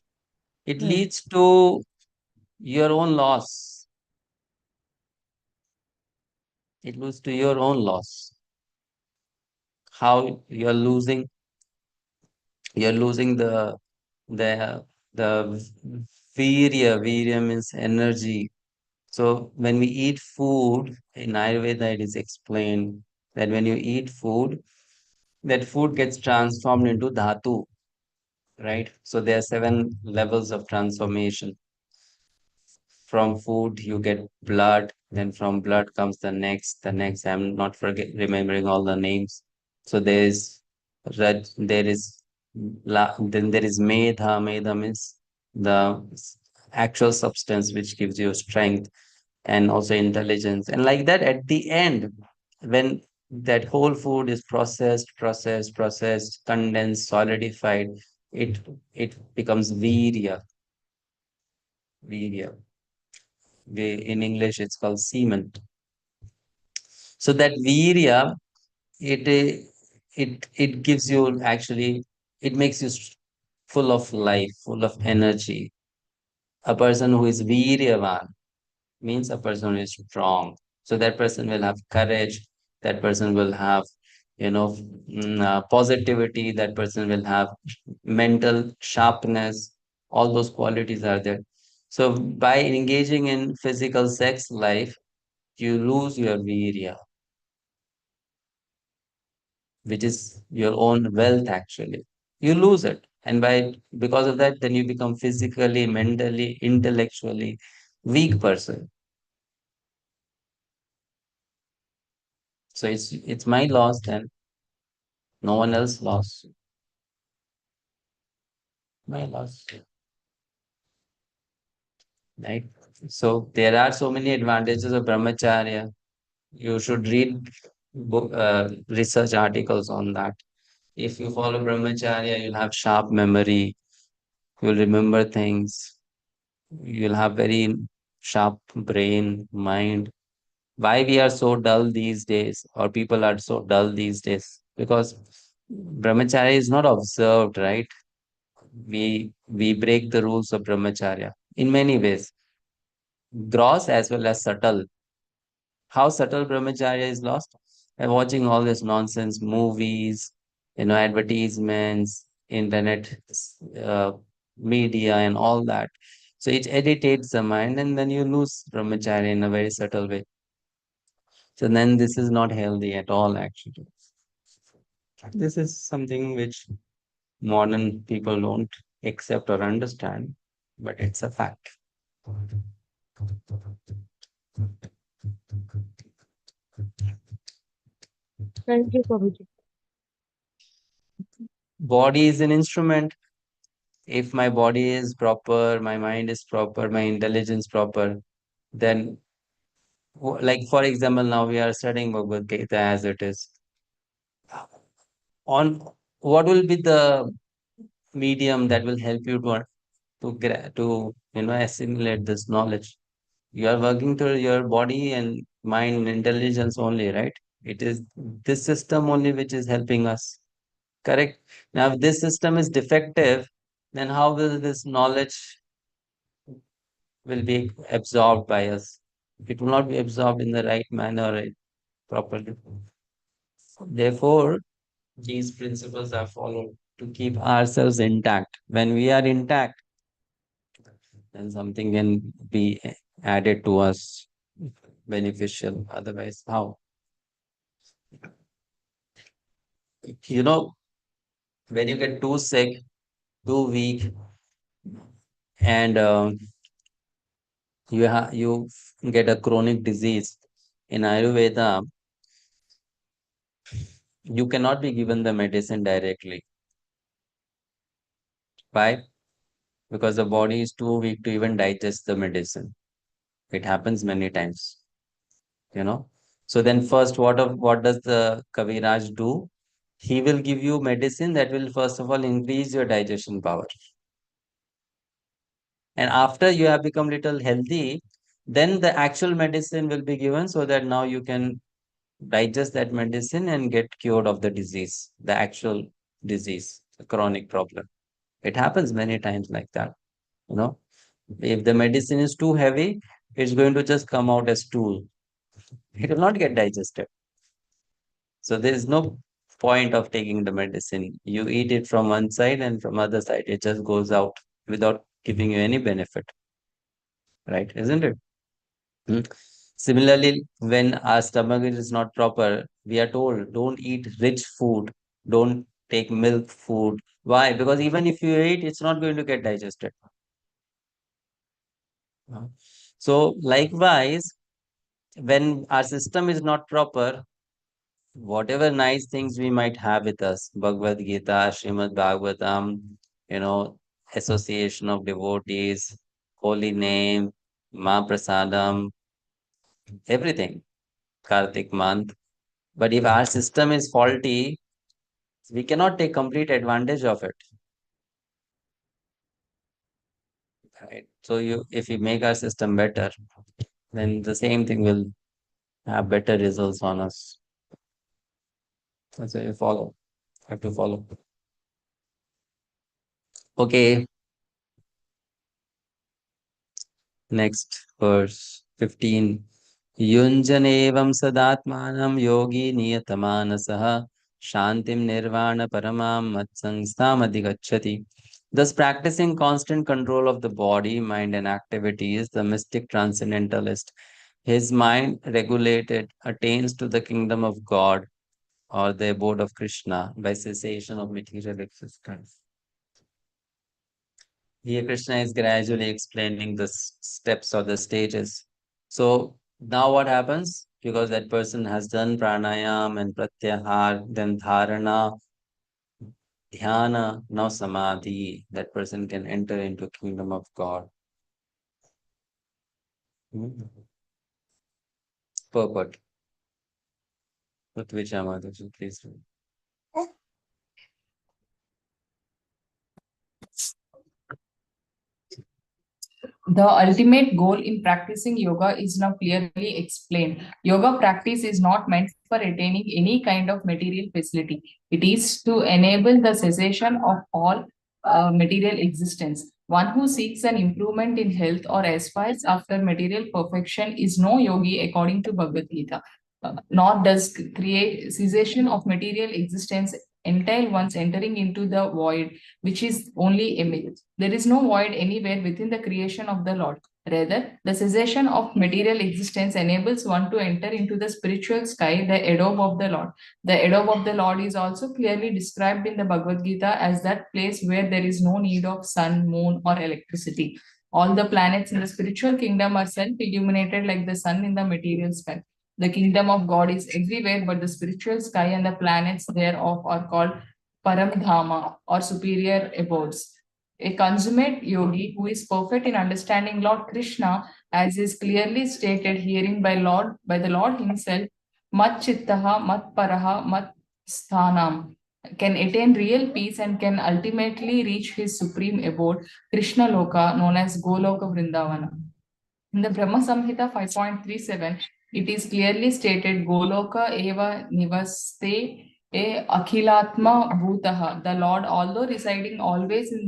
It
Hmm.
leads to your own loss. It leads to your own loss. How you're losing the the virya. Virya means energy. So when we eat food, in Ayurveda it is explained that when you eat food, that food gets transformed into dhatu, right? So there are 7 levels of transformation. From food you get blood, then from blood comes the next. I'm not remembering all the names. So there's red, then there is medha means the actual substance which gives you strength and also intelligence, and like that at the end, when that whole food is processed, condensed, solidified, it it becomes virya. In English, it's called semen. So that virya, it eh, it gives you actually, it makes you full of life, full of energy. A person who is viryavan means a person who is strong. So that person will have courage. That person will have, positivity. That person will have mental sharpness. All those qualities are there. So by engaging in physical sex life, you lose your virya, which is your own wealth actually. You lose it. And because of that, then you become physically, mentally, intellectually weak person. So it's my loss then. No one else lost. My loss. Right? So there are so many advantages of brahmacharya. You should read research articles on that. If you follow brahmacharya, you'll have sharp memory. You'll remember things. You'll have very sharp brain, mind. Why we are so dull these days, or people are so dull these days? Because brahmacharya is not observed, right? We break the rules of brahmacharya in many ways, gross as well as subtle. How subtle brahmacharya is lost? By watching all this nonsense movies, advertisements, internet, uh, media, and all that. So it irritates the mind, and then you lose brahmacharya in a very subtle way. So then this is not healthy at all, actually. This is something which modern people don't accept or understand, but it's a fact.
Thank you, Prabhuji.
Body is an instrument. If my body is proper, my mind is proper, my intelligence proper, then, like for example, now we are studying Bhagavad-Gita as it is. On what will be the medium that will help you to assimilate this knowledge? You are working through your body and mind and intelligence only, right? It is this system only which is helping us. Correct? Now, if this system is defective, then how will this knowledge will be absorbed by us? It will not be absorbed in the right manner, right, properly. Therefore, these principles are followed to keep ourselves intact. When we are intact, then something can be added to us beneficial. Otherwise, how? You know, when you get too sick, too weak, and you get a chronic disease, in Ayurveda, you cannot be given the medicine directly. Why? Because the body is too weak to even digest the medicine. It happens many times, you know. So then first, what does the Kaviraj do? He will give you medicine that will first of all increase your digestion power. And after you have become little healthy, then the actual medicine will be given so that now you can digest that medicine and get cured of the disease, the actual disease, the chronic problem. It happens many times like that. You know, if the medicine is too heavy, it's going to just come out as stool. It will not get digested. So there is no point of taking the medicine. You eat it from one side and from other side, it just goes out without giving you any benefit, right? Isn't it? Hmm. Similarly, when our stomach is not proper, we are told don't eat rich food, don't take milk food. Why? Because even if you eat, it's not going to get digested. Uh, So, likewise, when our system is not proper, whatever nice things we might have with us, Bhagavad-Gita, Srimad Bhagavatam, association of devotees, holy name, Ma Prasadam, everything, Kartik month. But if our system is faulty, we cannot take complete advantage of it. Right? So if we make our system better, then the same thing will have better results on us. That's why you follow. Have to follow. Okay, next verse 15. Yunjanevam sadatmanam yogi niyatamanasah shantim nirvana paramam matsangstham adhigacchati. Thus, practicing constant control of the body, mind, and activities, the mystic transcendentalist, his mind regulated, attains to the kingdom of God or the abode of Krishna by cessation of material existence. Here, Krishna is gradually explaining the steps or the stages. So, now what happens? Because that person has done pranayam and pratyahar, then dharana, dhyana, now samadhi, that person can enter into kingdom of God. Purport. Prithvi Mataji, please read.
The ultimate goal in practicing yoga is now clearly explained. Yoga practice is not meant for attaining any kind of material facility. It is to enable the cessation of all material existence. One who seeks an improvement in health or aspires after material perfection is no yogi according to Bhagavad-Gita. Nor does create cessation of material existence entail one's entering into the void, which is only image. There is no void anywhere within the creation of the Lord. Rather, the cessation of material existence enables one to enter into the spiritual sky, the abode of the Lord. The abode of the Lord is also clearly described in the Bhagavad Gita as that place where there is no need of sun, moon, or electricity. All the planets in the spiritual kingdom are self-illuminated like the sun in the material sky. The kingdom of God is everywhere, but the spiritual sky and the planets thereof are called Paramdhama or superior abodes. A consummate yogi who is perfect in understanding Lord Krishna, as is clearly stated herein by the Lord Himself, Mat Chittaha, Mat Paraha, Mat Sthanam, can attain real peace and can ultimately reach his supreme abode, Krishna Loka, known as Goloka Vrindavana. In the Brahma Samhita 5.37, it is clearly stated Goloka eva nivaste e akhilatma bhutaha. The Lord, although residing always in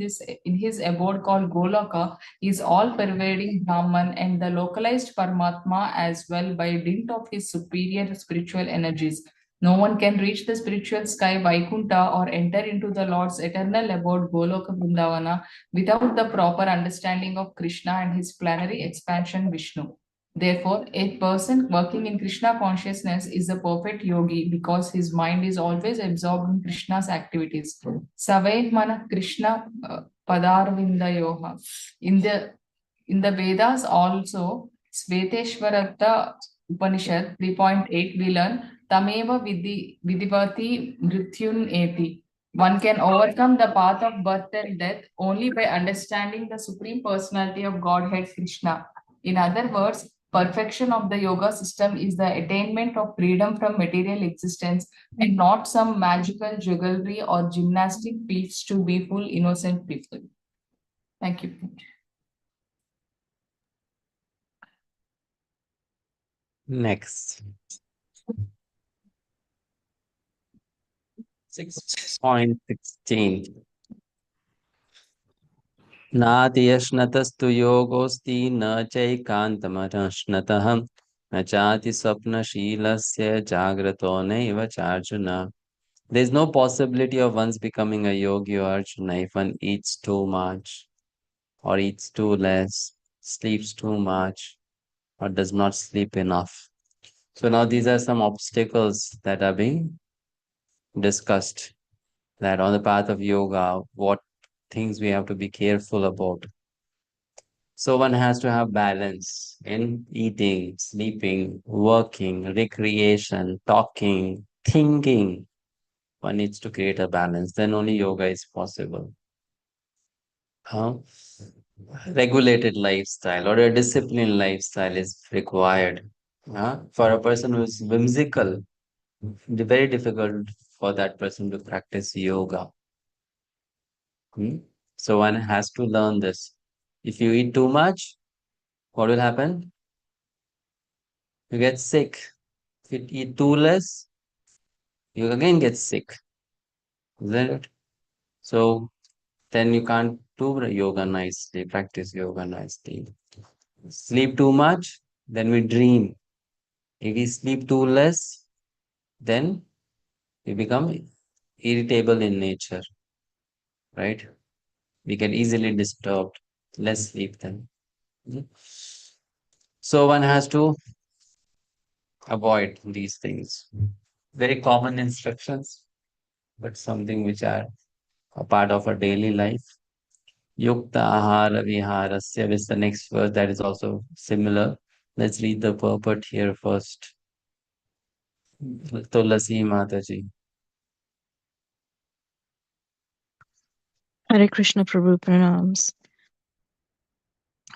his abode called Goloka, is all pervading Brahman and the localized Paramatma as well by dint of his superior spiritual energies. No one can reach the spiritual sky Vaikunta or enter into the Lord's eternal abode Goloka Vrindavana without the proper understanding of Krishna and his plenary expansion Vishnu. Therefore, a person working in Krishna consciousness is a perfect yogi because his mind is always absorbed in Krishna's activities. Savai mana Krishna padarvindayoha. In the Vedas also, Sveteshwarata Upanishad 3.8, we learn Tameva vidivati mrityun eti. One can overcome the path of birth and death only by understanding the Supreme Personality of Godhead Krishna. In other words, perfection of the yoga system is the attainment of freedom from material existence and not some magical jugglery or gymnastic feats to be full innocent people. Thank you.
Next. 6.16. नातियश्नतस्तु योगोऽस्ति न चैकान्तमनश्नतः न चाति स्वप्नशीलस्य जाग्रतो नैव चार्जुन. There is no possibility of once becoming a yogi or Arjuna if one eats too much or eats too less, sleeps too much or does not sleep enough. So now these are some obstacles that are being discussed, that on the path of yoga, what things we have to be careful about. So one has to have balance in eating, sleeping, working, recreation, talking, thinking. One needs to create a balance. Then only yoga is possible. Regulated lifestyle or a disciplined lifestyle is required. For a person who is whimsical, very difficult for that person to practice yoga. So one has to learn this. If you eat too much, what will happen? You get sick. If you eat too less, you again get sick. Isn't it? So then you can't do yoga nicely, practice yoga nicely. Sleep too much, then we dream. If we sleep too less, then we become irritable in nature, right? We get easily disturbed. Less sleep then. So one has to avoid these things. Very common instructions, but something which are a part of our daily life. Yukta ahara viharasya is the next verse that is also similar. Let's read the purport here first. Tulasi Mataji.
Hare Krishna Prabhu Pranams.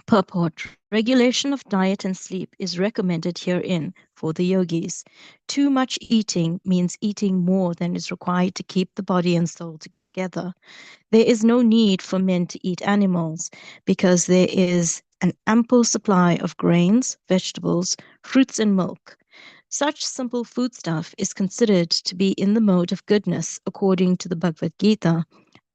Purport. Regulation of diet and sleep is recommended herein for the yogis. Too much eating means eating more than is required to keep the body and soul together. There is no need for men to eat animals because there is an ample supply of grains, vegetables, fruits, and milk. Such simple foodstuff is considered to be in the mode of goodness according to the Bhagavad-Gita.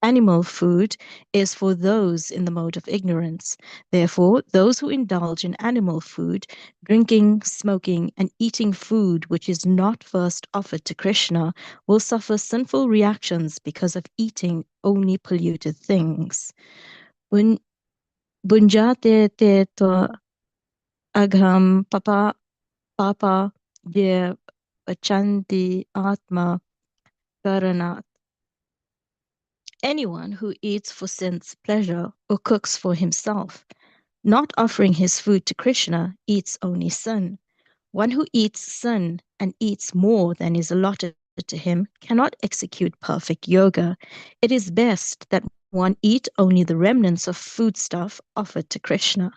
Animal food is for those in the mode of ignorance. Therefore, those who indulge in animal food, drinking, smoking, and eating food which is not first offered to Krishna, will suffer sinful reactions because of eating only polluted things. Bunjate te to agham papa ye vachanti atma karanat. Anyone who eats for sin's pleasure or cooks for himself, not offering his food to Krishna, eats only sin. One who eats sin and eats more than is allotted to him cannot execute perfect yoga. It is best that one eat only the remnants of foodstuff offered to Krishna.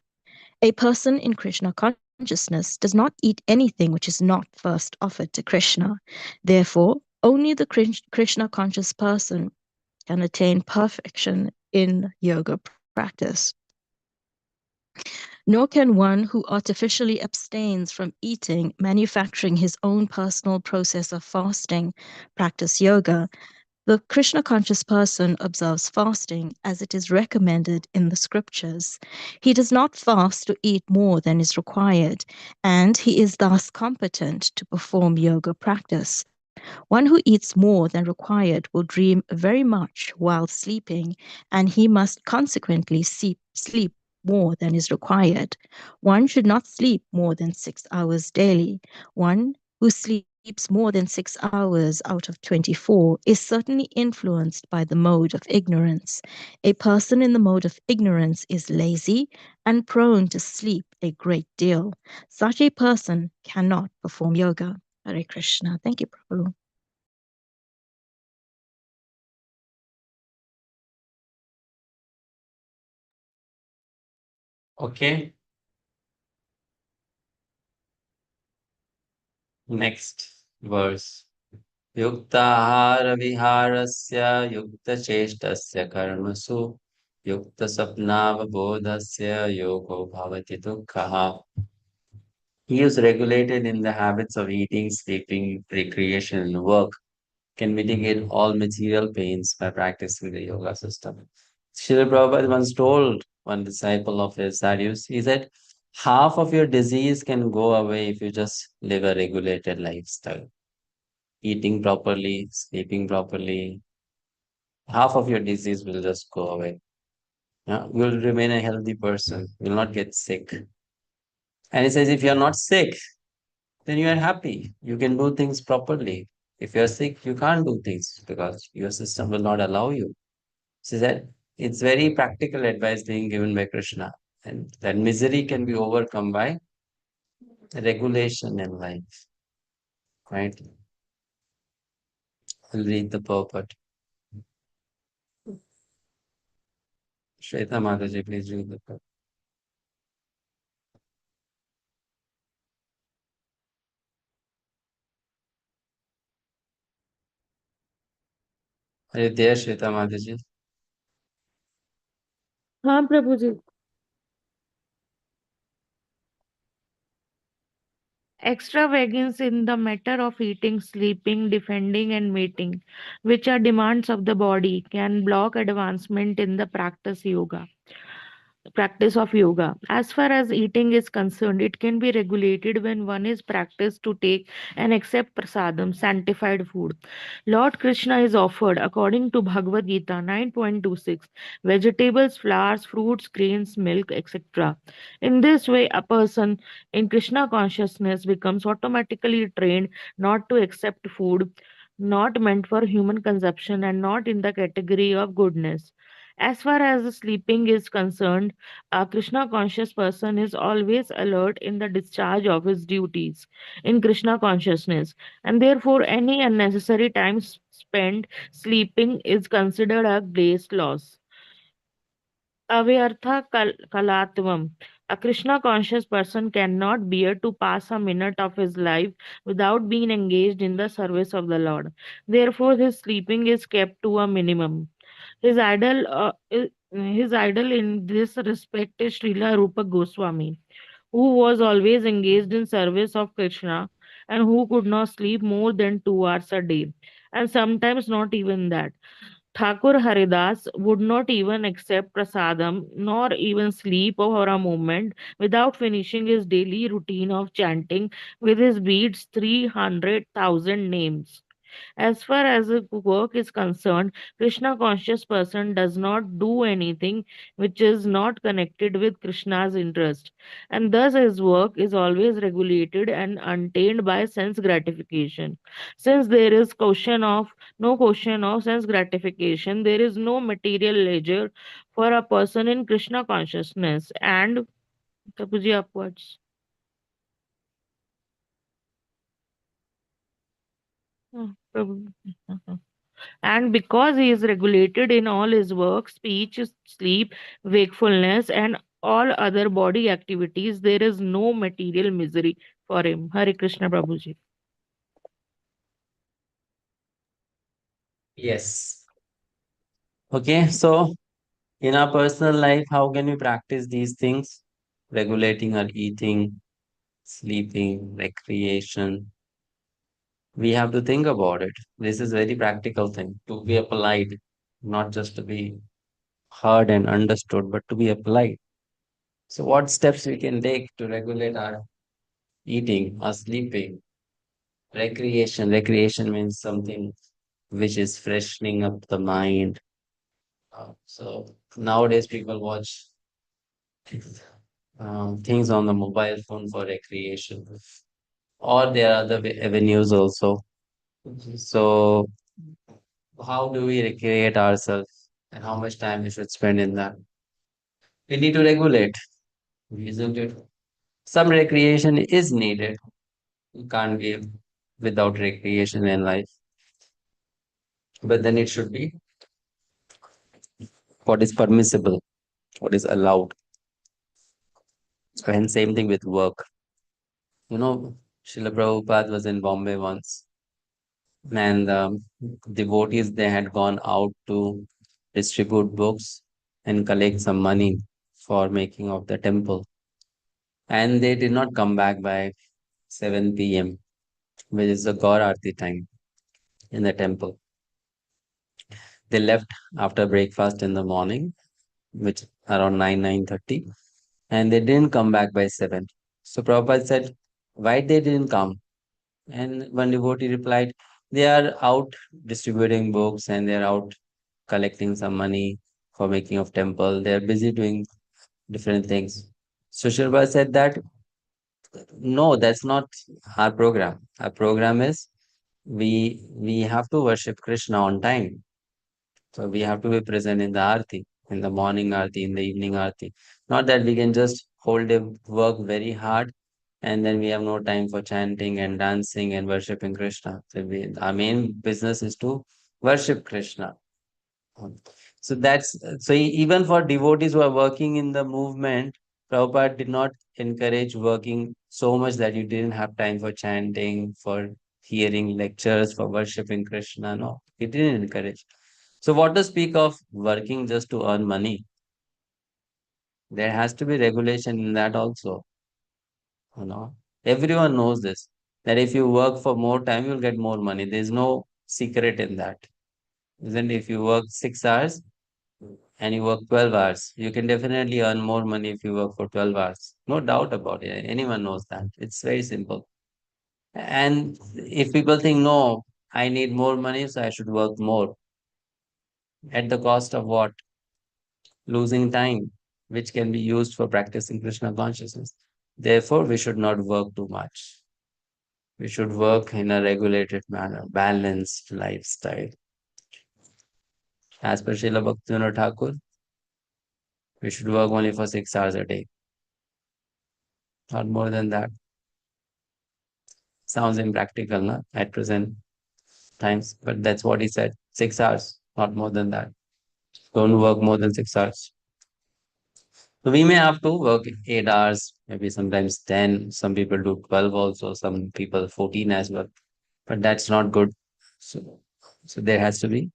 A person in Krishna consciousness does not eat anything which is not first offered to Krishna. Therefore, only the Krishna conscious person can attain perfection in yoga practice. Nor can one who artificially abstains from eating, manufacturing his own personal process of fasting, practice yoga. The Krishna conscious person observes fasting as it is recommended in the scriptures. He does not fast or eat more than is required, and he is thus competent to perform yoga practice. One who eats more than required will dream very much while sleeping, and he must consequently sleep more than is required. One should not sleep more than 6 hours daily. One who sleeps more than 6 hours out of 24 is certainly influenced by the mode of ignorance. A person in the mode of ignorance is lazy and prone to sleep a great deal. Such a person cannot perform yoga. Hare Krishna. Thank you, Prabhu.
Okay. Next verse. Yuktahara viharasya yukta cheshtasya karmasu yukta sapnavabodhasya yogo bhavati dukkhaha. He is regulated in the habits of eating, sleeping, recreation, and work, can mitigate all material pains by practicing the yoga system. Srila Prabhupada once told one disciple of his that he said, half of your disease can go away if you just live a regulated lifestyle. Eating properly, sleeping properly, half of your disease will just go away. Yeah, you'll remain a healthy person. You'll not get sick. And he says, if you're not sick, then you are happy. You can do things properly. If you're sick, you can't do things because your system will not allow you. So that it's very practical advice being given by Krishna. And that misery can be overcome by regulation in life. Right? I'll read the purport. Shweta Mataji, please read the purport. Are you there, Shweta Mataji?
हाँ प्रभु जी. Extravagance in the matter of eating, sleeping, defending, and mating, which are demands of the body, can block advancement in the practice of yoga. As far as eating is concerned, it can be regulated when one is practiced to take and accept prasadam, sanctified food. Lord Krishna is offered, according to Bhagavad-Gita 9.26, vegetables, flowers, fruits, grains, milk, etc. In this way, a person in Krishna consciousness becomes automatically trained not to accept food not meant for human consumption and not in the category of goodness. As far as sleeping is concerned, a Krishna conscious person is always alert in the discharge of his duties in Krishna consciousness, and therefore any unnecessary time spent sleeping is considered a grace loss. Avyartha kalatvam. A Krishna conscious person cannot bear to pass a minute of his life without being engaged in the service of the Lord. Therefore, his sleeping is kept to a minimum. His idol in this respect is Srila Rupa Goswami, who was always engaged in service of Krishna and who could not sleep more than 2 hours a day, and sometimes not even that. Thakur Haridas would not even accept prasadam nor even sleep for a moment without finishing his daily routine of chanting with his beads 300,000 names. As far as the work is concerned, Krishna conscious person does not do anything which is not connected with Krishna's interest, and thus his work is always regulated and untainted by sense gratification. Since there is no question of sense gratification, there is no material leisure for a person in Krishna consciousness. And Tapuji upwards. Prabhu. And because he is regulated in all his work, speech, sleep, wakefulness, and all other body activities, there is no material misery for him. Hare Krishna Prabhuji.
Yes. Okay, so in our personal life, how can we practice these things? Regulating our eating, sleeping, recreation. We have to think about it. This is very practical thing to be applied, not just to be heard and understood, but to be applied. So what steps we can take to regulate our eating, our sleeping, recreation? Recreation means something which is freshening up the mind. So nowadays people watch things on the mobile phone for recreation, or there are other avenues also. So how do we recreate ourselves and how much time we should spend in that? We need to regulate, isn't it? Some recreation is needed. You can't give without recreation in life, but then it should be what is permissible, what is allowed. And same thing with work. You know, Srila Prabhupada was in Bombay once, and devotees they had gone out to distribute books and collect some money for making of the temple. and they did not come back by 7 p.m., which is the Gaur Aarti time in the temple. They left after breakfast in the morning, which around 9:30, and they didn't come back by 7. So Prabhupada said, why they didn't come? And one devotee replied, they are out distributing books and they are out collecting some money for making of temple. They are busy doing different things. So Shilpa said that, no, that's not our program. Our program is we have to worship Krishna on time. So we have to be present in the arti, in the morning arti, in the evening arti. Not that we can just hold a work very hard and then we have no time for chanting and dancing and worshipping Krishna. So our main business is to worship Krishna. So even for devotees who are working in the movement, Prabhupada did not encourage working so much that you didn't have time for chanting, for hearing lectures, for worshipping Krishna. No, he didn't encourage. So what to speak of working just to earn money? There has to be regulation in that also. You know, everyone knows this, that if you work for more time, you'll get more money. There's no secret in that. Isn't it? If you work 6 hours, and you work 12 hours, you can definitely earn more money if you work for 12 hours. No doubt about it. Anyone knows that. It's very simple. And if people think, no, I need more money, so I should work more, at the cost of what? Losing time, which can be used for practicing Krishna consciousness. Therefore, we should not work too much. We should work in a regulated manner, balanced lifestyle. As per Srila Bhaktivinoda Thakur, we should work only for 6 hours a day, not more than that. Sounds impractical, na, at present times, but that's what he said. 6 hours, not more than that. Don't work more than 6 hours. So we may have to work 8 hours, maybe sometimes 10. Some people do 12 also, some people 14 as well. But that's not good. So there has to be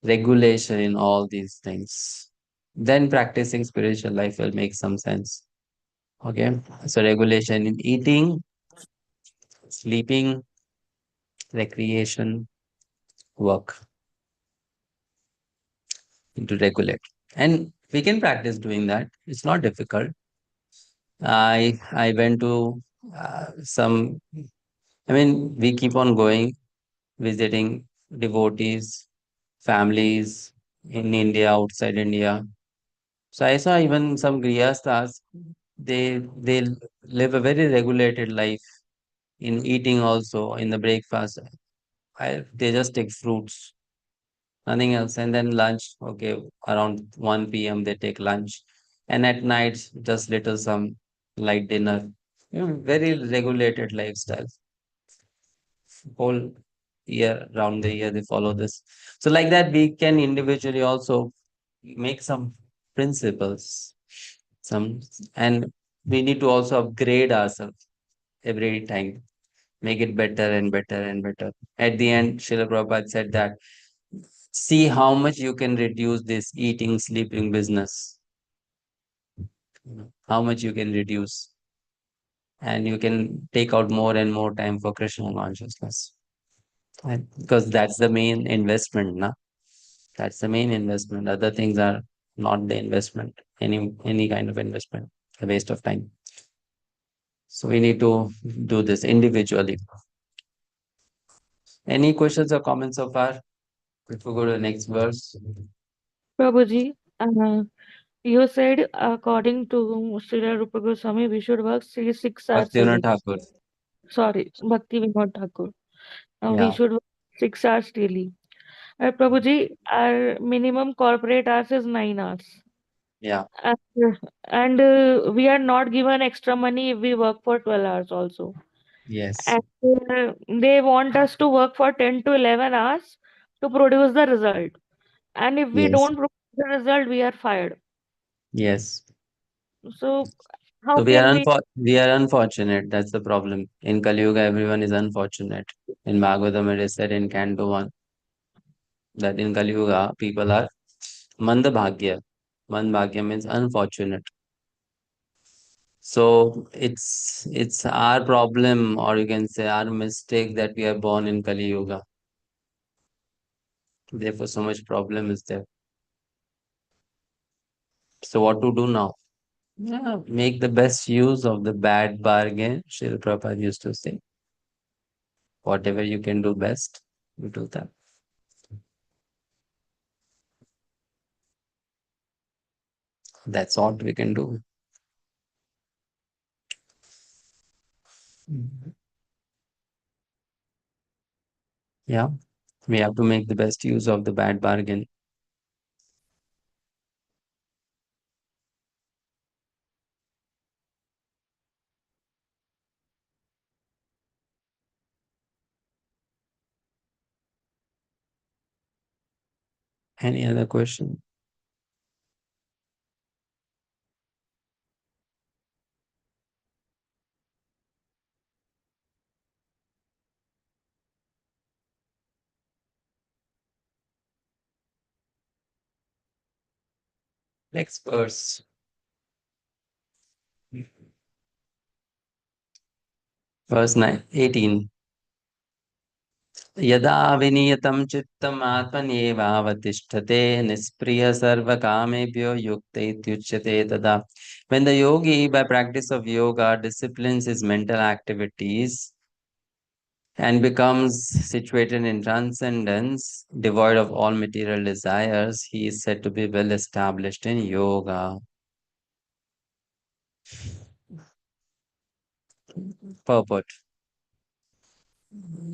regulation in all these things. Then practicing spiritual life will make some sense. Okay. So regulation in eating, sleeping, recreation, work, to regulate. And we can practice doing that. It's not difficult. I went to some, I mean, we keep on going, visiting devotees, families in India, outside India. So I saw even some grihasthas, they live a very regulated life in eating also, in the breakfast. They just take fruits, nothing else. And then lunch, okay, around 1 p.m. they take lunch. And at night, just little some light dinner. Very regulated lifestyle. Whole year, round the year, they follow this. So like that, we can individually also make some principles. Some, and we need to also upgrade ourselves every time, make it better and better and better. At the end, Srila Prabhupada said that see how much you can reduce this eating, sleeping business. How much you can reduce. And you can take out more and more time for Krishna consciousness. And because that's the main investment, na? That's the main investment. Other things are not the investment, any kind of investment, a waste of time. So we need to do this individually. Any questions or comments so far? Before we go to the next verse.
Prabhuji, you said according to Srila Rupa Goswami, we should work 6 hours
Bhaktivinoda
daily.
Thakur.
Sorry, Bhakti Vinod Thakur. We
Yeah,
should work 6 hours daily. Prabhuji, our minimum corporate hours is 9 hours.
yeah,
And we are not given extra money if we work for 12 hours also.
yes,
And they want us to work for 10 to 11 hours to produce the result. And if we
yes,
don't produce the result, we are fired.
yes.
So how
So we are
can we?
we are unfortunate. That's the problem. In Kali Yuga, everyone is unfortunate. In Bhagavatam, it is said in Canto 1 that in Kali Yuga, people are mandabhagya. Mandabhagya means unfortunate. So it's our problem, or you can say our mistake, that we are born in Kali Yuga. Therefore, so much problem is there. So what to do now? Yeah, make the best use of the bad bargain. Srila Prabhupada used to say, whatever you can do best, you do that. That's all we can do. Yeah, we have to make the best use of the bad bargain. Any other question? Next verse. Verse 18. यदा विनियतं चित्तम् आत्मन्येवावतिष्ठते निष्प्रिय सर्वकामेभ्यो युक्त इत्युच्यते तदा. When the yogi, by practice of yoga, disciplines his mental activities and becomes situated in transcendence, devoid of all material desires, he is said to be well established in yoga. Purport.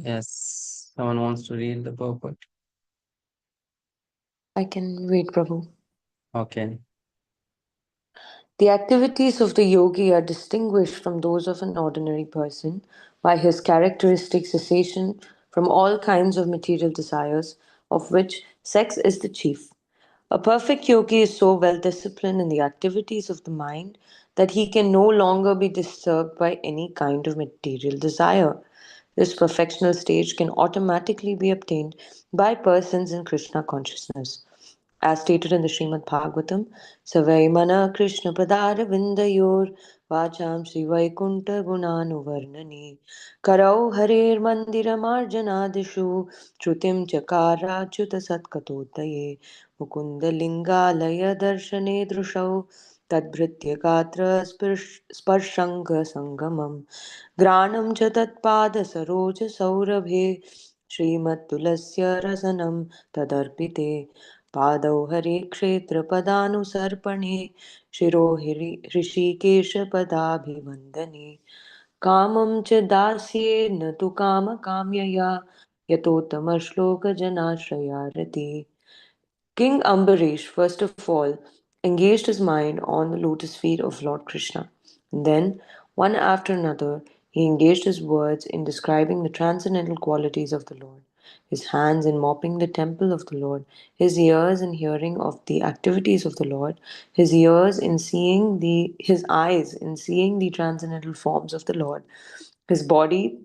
Yes, someone wants to read the purport.
I can read, Prabhu.
Okay.
The activities of the yogi are distinguished from those of an ordinary person by his characteristic cessation from all kinds of material desires, of which sex is the chief. A perfect yogi is so well disciplined in the activities of the mind that he can no longer be disturbed by any kind of material desire. This perfectional stage can automatically be obtained by persons in Krishna consciousness. As stated in the Srimad Bhagavatam, Savai Mana Krishna Padara Vindayor Vacham Sri Vaikunta Gunanuvarnani Karau Harir Mandira Marjanadishu Shrutim Chakara Chuta Satkatotaye Mukunda Lingalaya Darshane Drushau Tadbhritya Gatra Sparshanga Sangamam Granam च तत्पादसरोजसौरभे श्रीमत्तुलस्य रसनं तदर्पिते पादौ हरे क्षेत्रपदानुसर्पणे शिरो हृषीकेशपदाभिवन्दने कामं च दास्ये न तु कामकाम्यया यतोत्तमश्लोकजनाश्रया रति. King Ambarish, first of all, engaged his mind on the lotus feet of Lord Krishna. And then, one after another, he engaged his words in describing the transcendental qualities of the Lord, his hands in mopping the temple of the Lord, his ears in hearing of the activities of the Lord, his eyes in seeing the transcendental forms of the Lord, his body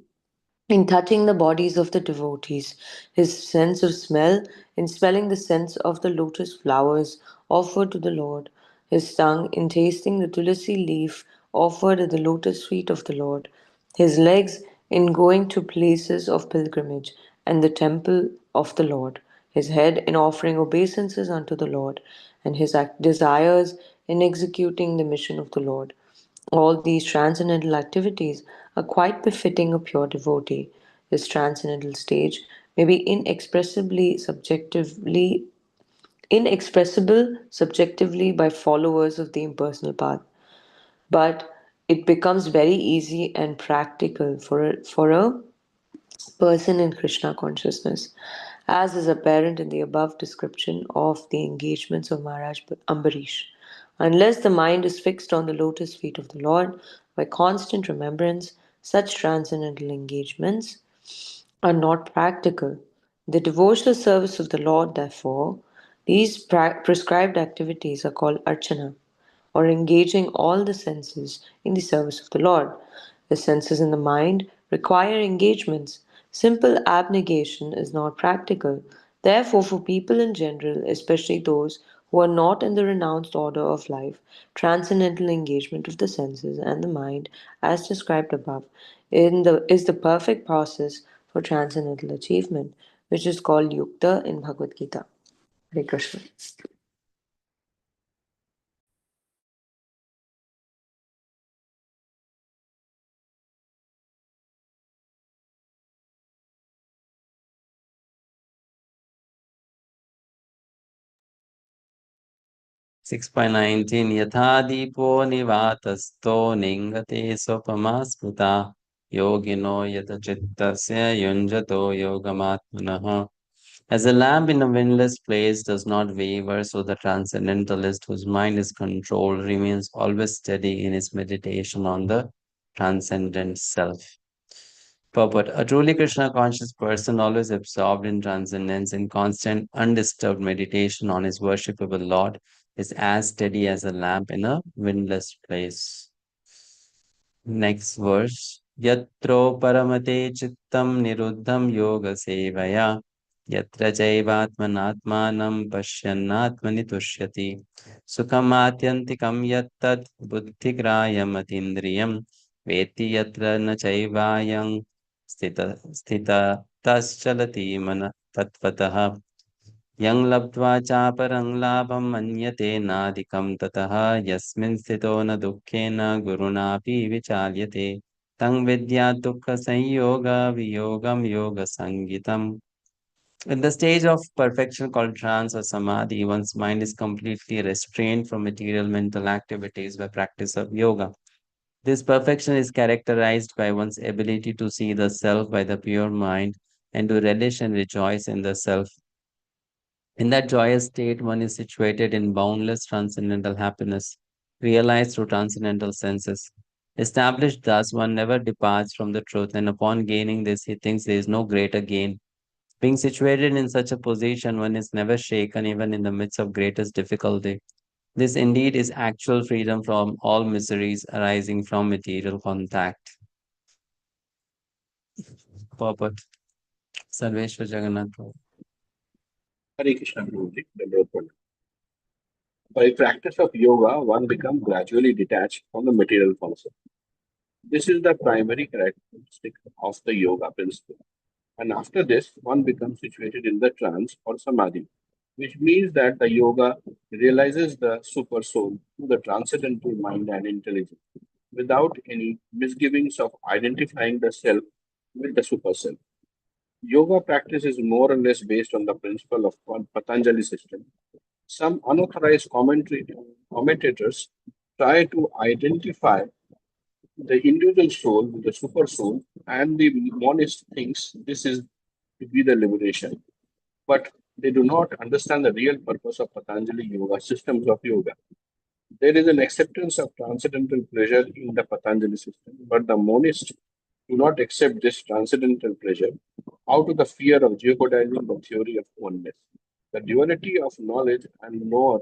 in touching the bodies of the devotees, his sense of smell in smelling the scents of the lotus flowers offered to the Lord, his tongue in tasting the tulsi leaf offered at the lotus feet of the Lord, his legs in going to places of pilgrimage and the temple of the Lord, his head in offering obeisances unto the Lord, and his desires in executing the mission of the Lord. All these transcendental activities are quite befitting a pure devotee. This transcendental stage may be inexpressible subjectively by followers of the impersonal path, but it becomes very easy and practical for a person in Krishna consciousness, as is apparent in the above description of the engagements of Maharaj Ambarish. Unless the mind is fixed on the lotus feet of the Lord by constant remembrance, such transcendental engagements are not practical. The devotional service of the Lord, therefore, these prescribed activities are called archana, or engaging all the senses in the service of the Lord. The senses in the mind require engagements. Simple abnegation is not practical. Therefore, for people in general, especially those who are not in the renounced order of life, transcendental engagement of the senses and the mind, as described above, is the perfect process for transcendental achievement, which is called yukta in Bhagavad Gita. Hare Krishna.
6.19 यथा दीपो निवातस्थो निङ्गते स्वपमा स्मृता योगिनो यत चित्तस्य युञ्जतो योगमात्मनः. As a lamp in a windless place does not waver, so the transcendentalist whose mind is controlled remains always steady in his meditation on the transcendent self. Purport. A truly Krishna conscious person, always absorbed in transcendence, in constant undisturbed meditation on his worshipable Lord, is as steady as a lamp in a windless place. Next verse. Yatro paramate chittam niruddham yoga sevaya yatra chaivatmanatmanam pashyannatmani tushyati sukham atyantikam yattat buddhigrayam atindriyam veti yatra na chaivayang स्थिता तश्चलति मन तत्त्वतः यं लब्ध्वा चापरं लाभं मन्यते नाधिकं ततः यस्मिन् स्थितो न दुःखेन गुरुणापि विचाल्यते तं विद्या दुःखसंयोग वियोगं योगसंज्ञितम्. In the stage of perfection called trance or samadhi, one's mind is completely restrained from material mental activities by practice of yoga. This perfection is characterized by one's ability to see the self by the pure mind and to relish and rejoice in the self. In that joyous state, one is situated in boundless transcendental happiness, realized through transcendental senses. Established thus, one never departs from the truth, and upon gaining this, he thinks there is no greater gain. Being situated in such a position, one is never shaken even in the midst of greatest difficulty. This indeed is actual freedom from all miseries arising from material contact. Purport. Sarveshwar Jagannath Prabhu.
Hare Krishna Guruji, Dandavad. By practice of yoga, one becomes gradually detached from the material concept. This is the primary characteristic of the yoga principle. And after this, one becomes situated in the trance or samadhi, which means that the yoga realizes the super soul through the transcendental mind and intelligence, without any misgivings of identifying the self with the super self. Yoga practice is more or less based on the principle of Patanjali system. Some unauthorized commentators try to identify the individual soul with the super soul, and the monist thinks this is to be the liberation. But they do not understand the real purpose of Patanjali yoga, systems of yoga. There is an acceptance of transcendental pleasure in the Patanjali system, but the monists do not accept this transcendental pleasure out of the fear of jeopardizing the theory of oneness. The duality of knowledge and knower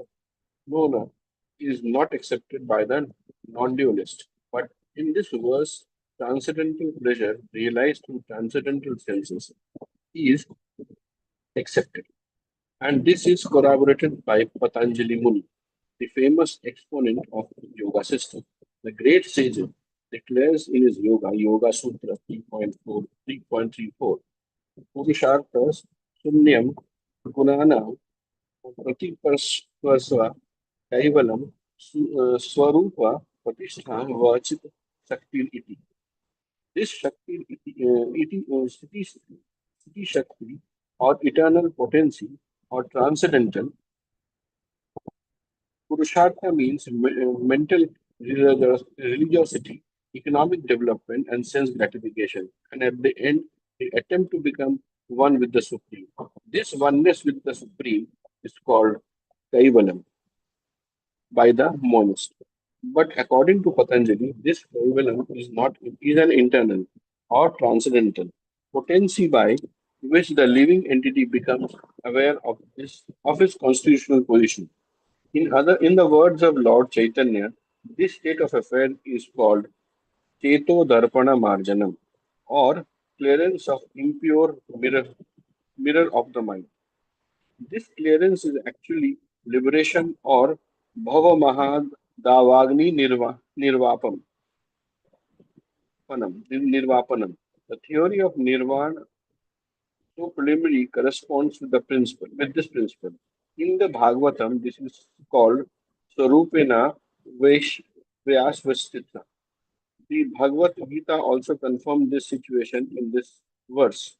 is not accepted by the non-dualist. But in this verse, transcendental pleasure realized through transcendental senses is accepted. And this is corroborated by Patanjali Muni, the famous exponent of yoga system. The great sage declares in his Yoga Sutra 3.34, Purusharthas Sunyam Gunana Pratiparsva Kaivalam Swarupa Pratishtha Vachit Shakti Iti. This Siti Shakti or eternal potency or transcendental Purushartha means mental religiosity, economic development, and sense gratification. And at the end, the attempt to become one with the Supreme. This oneness with the Supreme is called Kaivalam by the monist. But according to Patanjali, this Kaivalam is an internal or transcendental potency by which the living entity becomes aware of its constitutional position. In the words of Lord Chaitanya, this state of affair is called Cheto Darpana Marjanam, or clearance of impure mirror of the mind. This clearance is actually liberation, or Bhava Mahadavagni Nirvapanam. The theory of nirvana, so preliminary, corresponds with this principle. In the Bhagavatam, this is called Sarupena Vyasvastita. The Bhagavad-Gita also confirmed this situation in this verse.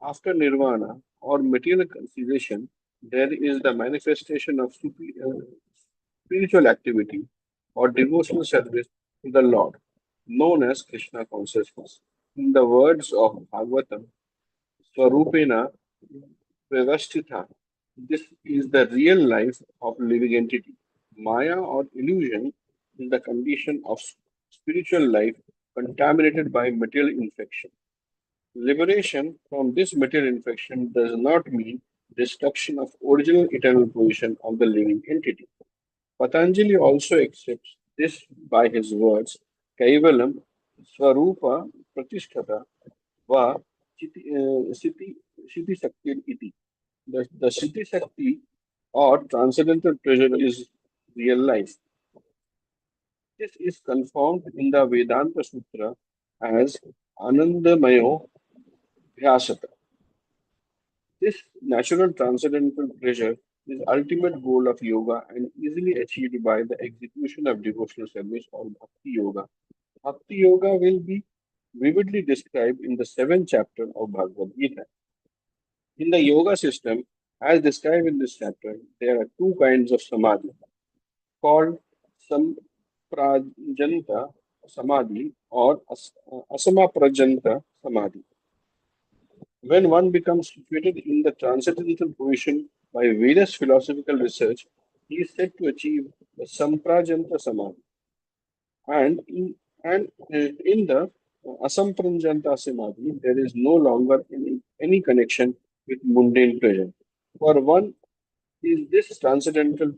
After nirvana or material cessation, there is the manifestation of spiritual activity or devotional service to the Lord, known as Krishna consciousness. In the words of Bhagavatam, Swarupena Vyavasthita, this is the real life of living entity. Maya or illusion is the condition of spiritual life contaminated by material infection. Liberation from this material infection does not mean destruction of original eternal position of the living entity. Patanjali also accepts this by his words, Kaivalam Swarupa Pratisthata va Siddhi Sakti iti. The Siddhi Sakti or transcendental treasure is real life. This is confirmed in the Vedanta Sutra as Anandamayo Vyasata. This natural transcendental pleasure is ultimate goal of yoga and easily achieved by the execution of devotional service or bhakti yoga. Bhakti yoga will be vividly described in the seventh chapter of Bhagavad Gita. In the yoga system, as described in this chapter, there are two kinds of samadhi called samprajanta samadhi or asamaprajanta samadhi. When one becomes situated in the transcendental position by various philosophical research, he is said to achieve the Samprajanta Samadhi. And in the Asamprajanta Samadhi, there is no longer any connection with mundane pleasure. For one, is this transcendental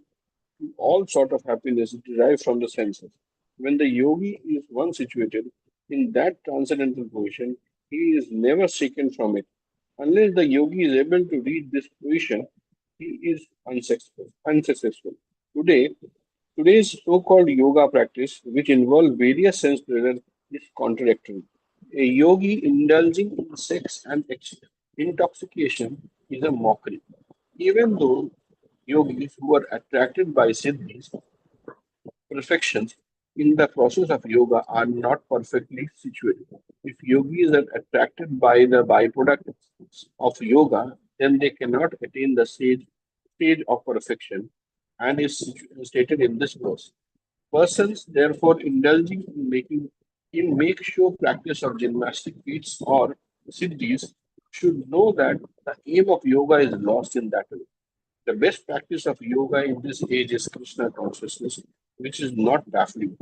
to all sort of happiness derived from the senses. When the yogi is once situated in that transcendental position, he is never shaken from it. Unless the yogi is able to reach this position, he is unsuccessful. Today, today's so-called yoga practice, which involves various sense pleasures, is contradictory. A yogi indulging in sex and intoxication is a mockery. Even though yogis who are attracted by siddhis, perfections, in the process of yoga are not perfectly situated. If yogis are attracted by the byproducts of yoga, then they cannot attain the stage of perfection and is stated in this verse. Persons therefore indulging in make show practice of gymnastic feats or siddhis should know that the aim of yoga is lost in that way. The best practice of yoga in this age is Krishna consciousness, which is not baffling.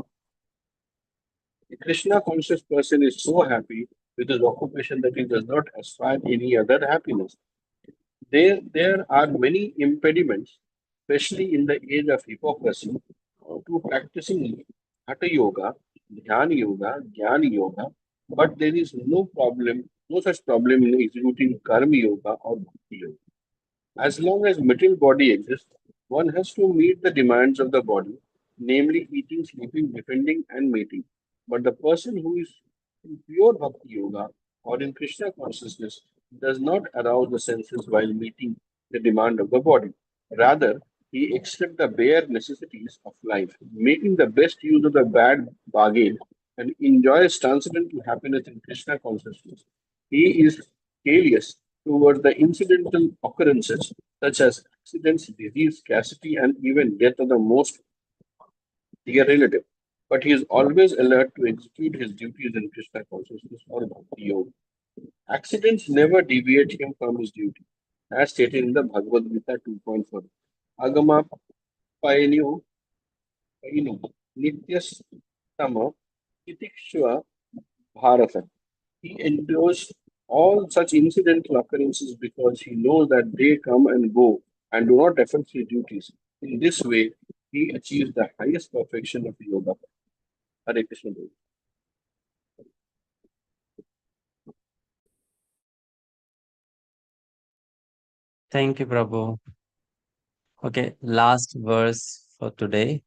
A Krishna conscious person is so happy with his occupation that he does not aspire any other happiness. There are many impediments, especially in the age of hypocrisy, to practicing Hatha Yoga, Dhyana Yoga, Jnana Yoga, but there is no such problem in executing Karma Yoga or Bhakti Yoga. As long as material body exists, one has to meet the demands of the body, namely eating, sleeping, defending, and mating. But the person who is in pure bhakti yoga or in Krishna consciousness does not arouse the senses while meeting the demand of the body. Rather, he accepts the bare necessities of life, making the best use of the bad bargain and enjoys transcendental happiness in Krishna consciousness. He is callous towards the incidental occurrences such as accidents, disease, scarcity, and even death of the most dear relative. But he is always alert to execute his duties in Krishna consciousness or Bhakti Yoga. Accidents never deviate him from his duty, as stated in the Bhagavad-Gita 2.4. Agama painu painu nityas tama titikshva bharata. He endures all such incidental occurrences because he knows that they come and go and do not affect his duties. In this way, he achieves the highest perfection of yoga. Hare Krishna. Dev.
Thank you, Prabhu. Okay, last verse for today.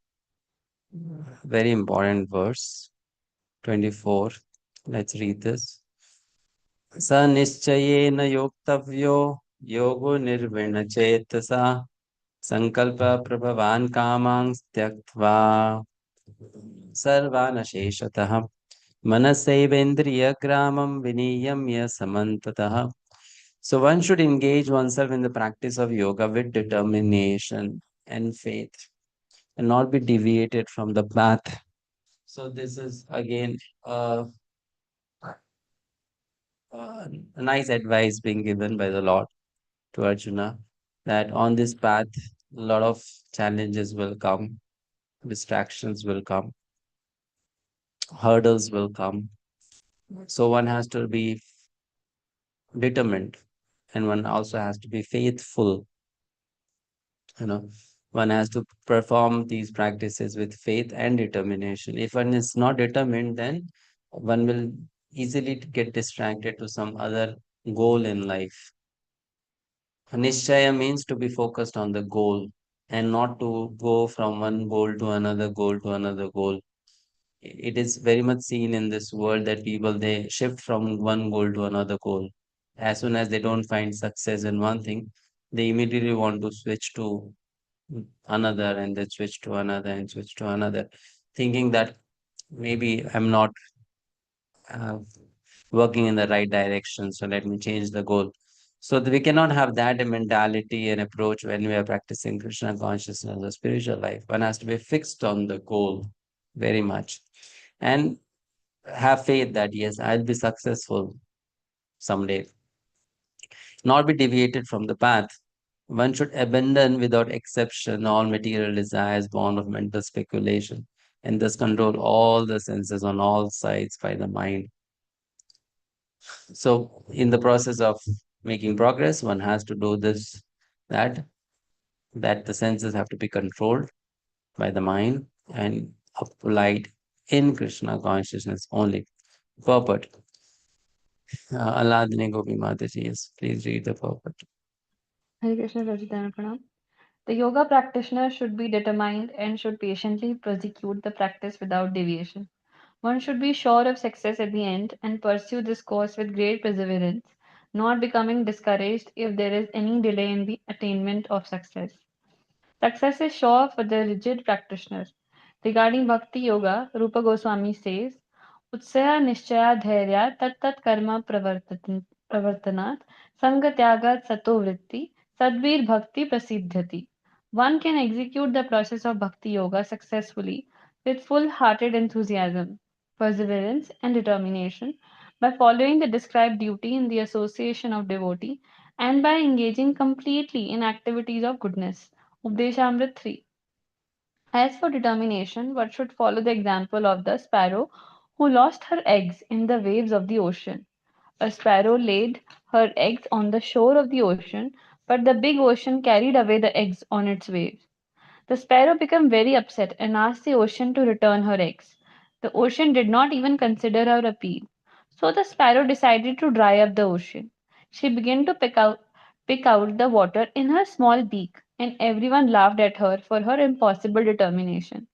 Very important verse, 24. Let's read this. Sa nischayena yoktavyo yogo nirvina chetasa sankalpa prabhavan kamang tyaktva sarvanasheshatah manasevendriya gramam viniyamya samantatah. So one should engage oneself in the practice of yoga with determination and faith and not be deviated from the path. So this is again a nice advice being given by the Lord to Arjuna that on this path, a lot of challenges will come, distractions will come, hurdles will come. So one has to be determined and one also has to be faithful. You know, one has to perform these practices with faith and determination. If one is not determined, then one will easily get distracted to some other goal in life. Nishchaya means to be focused on the goal and not to go from one goal to another goal to another goal. It is very much seen in this world that people they shift from one goal to another goal. As soon as they don't find success in one thing, they immediately want to switch to another and then switch to another and switch to another, thinking that maybe I'm not uh, working in the right direction, so let me change the goal. So we cannot have that mentality and approach when we are practicing Krishna consciousness or spiritual life. One has to be fixed on the goal very much and have faith that yes, I'll be successful someday, not be deviated from the path. One should abandon without exception all material desires born of mental speculation and thus control all the senses on all sides by the mind. So, in the process of making progress, one has to do this, that, that the senses have to be controlled by the mind and applied in Krishna consciousness only. Purport. Aladne Gopi Mataji, yes, please read the purport.
Hare Krishna Rajitana Pranam. The yoga practitioner should be determined and should patiently prosecute the practice without deviation. One should be sure of success at the end and pursue this course with great perseverance, not becoming discouraged if there is any delay in the attainment of success. Success is sure for the rigid practitioner. Regarding Bhakti Yoga, Rupa Goswami says, Utsaya Nishchaya Dhairya Tat Tat Karma Pravartanat Sanga Tyagat Sato Vritti Sadvir Bhakti Prasiddhati. One can execute the process of Bhakti Yoga successfully with full hearted enthusiasm, perseverance, and determination by following the described duty in the association of devotee and by engaging completely in activities of goodness. Updeshamrit 3. As for determination, one should follow the example of the sparrow who lost her eggs in the waves of the ocean. A sparrow laid her eggs on the shore of the ocean, but the big ocean carried away the eggs on its waves. The sparrow became very upset and asked the ocean to return her eggs. The ocean did not even consider her appeal. So the sparrow decided to dry up the ocean. She began to pick out the water in her small beak, and everyone laughed at her for her impossible determination.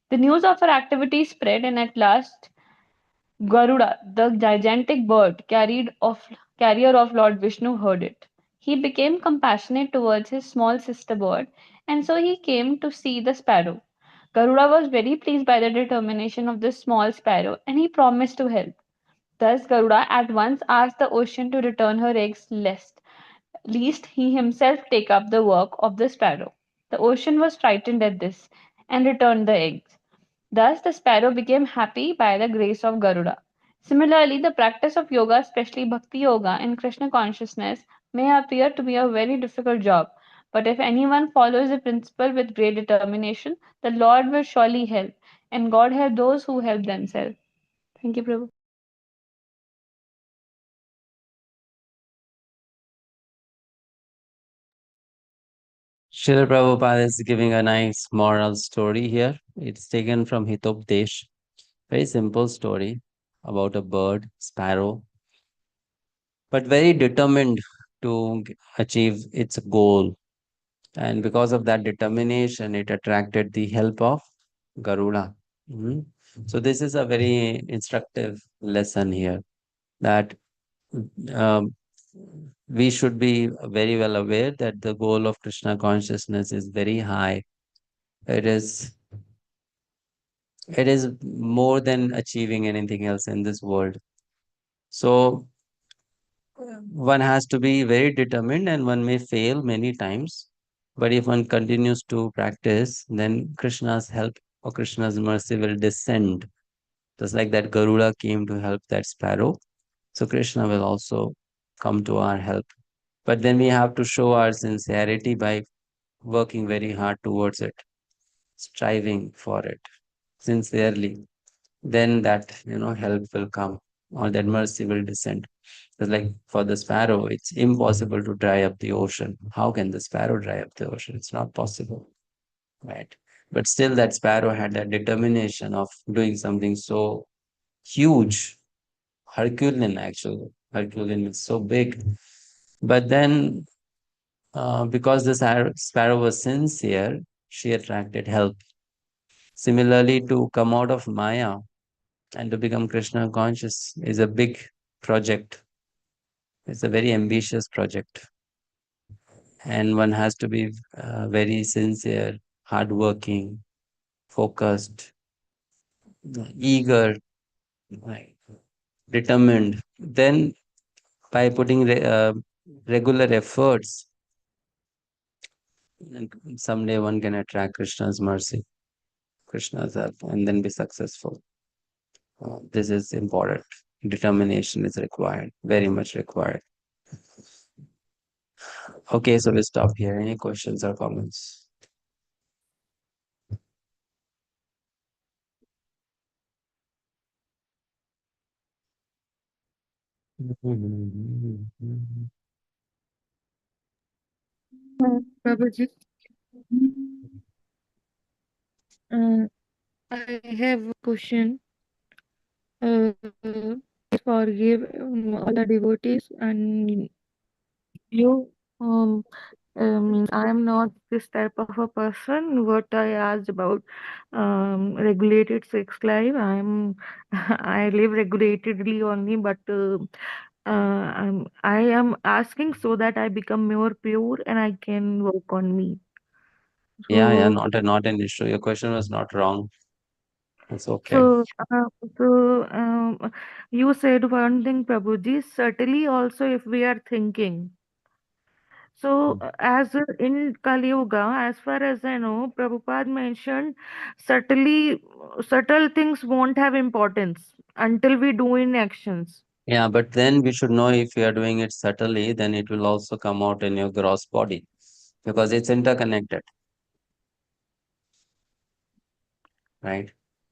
The news of her activity spread, and at last Garuda, the gigantic bird carrier of Lord Vishnu, heard it. He became compassionate towards his small sister bird, and so he came to see the sparrow. Garuda was very pleased by the determination of this small sparrow, and he promised to help. Thus Garuda at once asked the ocean to return her eggs, lest he himself take up the work of the sparrow. The ocean was frightened at this, and returned the eggs. Thus the sparrow became happy by the grace of Garuda. Similarly, the practice of yoga, especially Bhakti Yoga and Krishna consciousness, may appear to be a very difficult job. But if anyone follows the principle with great determination, the Lord will surely help, and God help those who help themselves. Thank you, Prabhu.
Srila Prabhupada is giving a nice moral story here. It's taken from Hitopdesh. Very simple story about a bird, sparrow, but very determined to achieve its goal. And because of that determination, it attracted the help of Garuda. Mhm. So this is a very instructive lesson here, that um, we should be very well aware that the goal of Krishna consciousness is very high. It is it is more than achieving anything else in this world. So one has to be very determined, and one may fail many times. But if one continues to practice, then Krishna's help or Krishna's mercy will descend. Just like that Garuda came to help that sparrow, so Krishna will also come to our help. But then we have to show our sincerity by working very hard towards it, striving for it sincerely. Then that, help will come, or that mercy will descend. It's like for the sparrow, it's impossible to dry up the ocean. How can the sparrow dry up the ocean? It's not possible, right? But still, that sparrow had that determination of doing something so huge, Herculean actually. Herculean is so big. But then, because the sparrow was sincere, she attracted help. Similarly, to come out of Maya and to become Krishna conscious is a big project. It's a very ambitious project. And one has to be very sincere, hardworking, focused, eager, right, determined. Then, by putting regular efforts, someday one can attract Krishna's mercy, Krishna's help, and then be successful. This is important. Determination is required, very much required. Okay, so we stop here. Any questions or comments?
Prabhuji, I have a question. Uh, Forgive all the devotees and you. Means I am not this type of a person. What I asked about regulated sex life, I live regulatedly only, but I am asking so that I become more pure and I can work on me.
Yeah,
So,
not an issue. Your question was not wrong. It's okay.
so, uh, so you said one thing, Prabhuji. Certainly, also if we are thinking. So, as in Kali Yuga, as far as I know, Prabhupada mentioned subtle things won't have importance until we do in actions.
Yeah, but then we should know if you are doing it subtly, then it will also come out in your gross body because it's interconnected, right?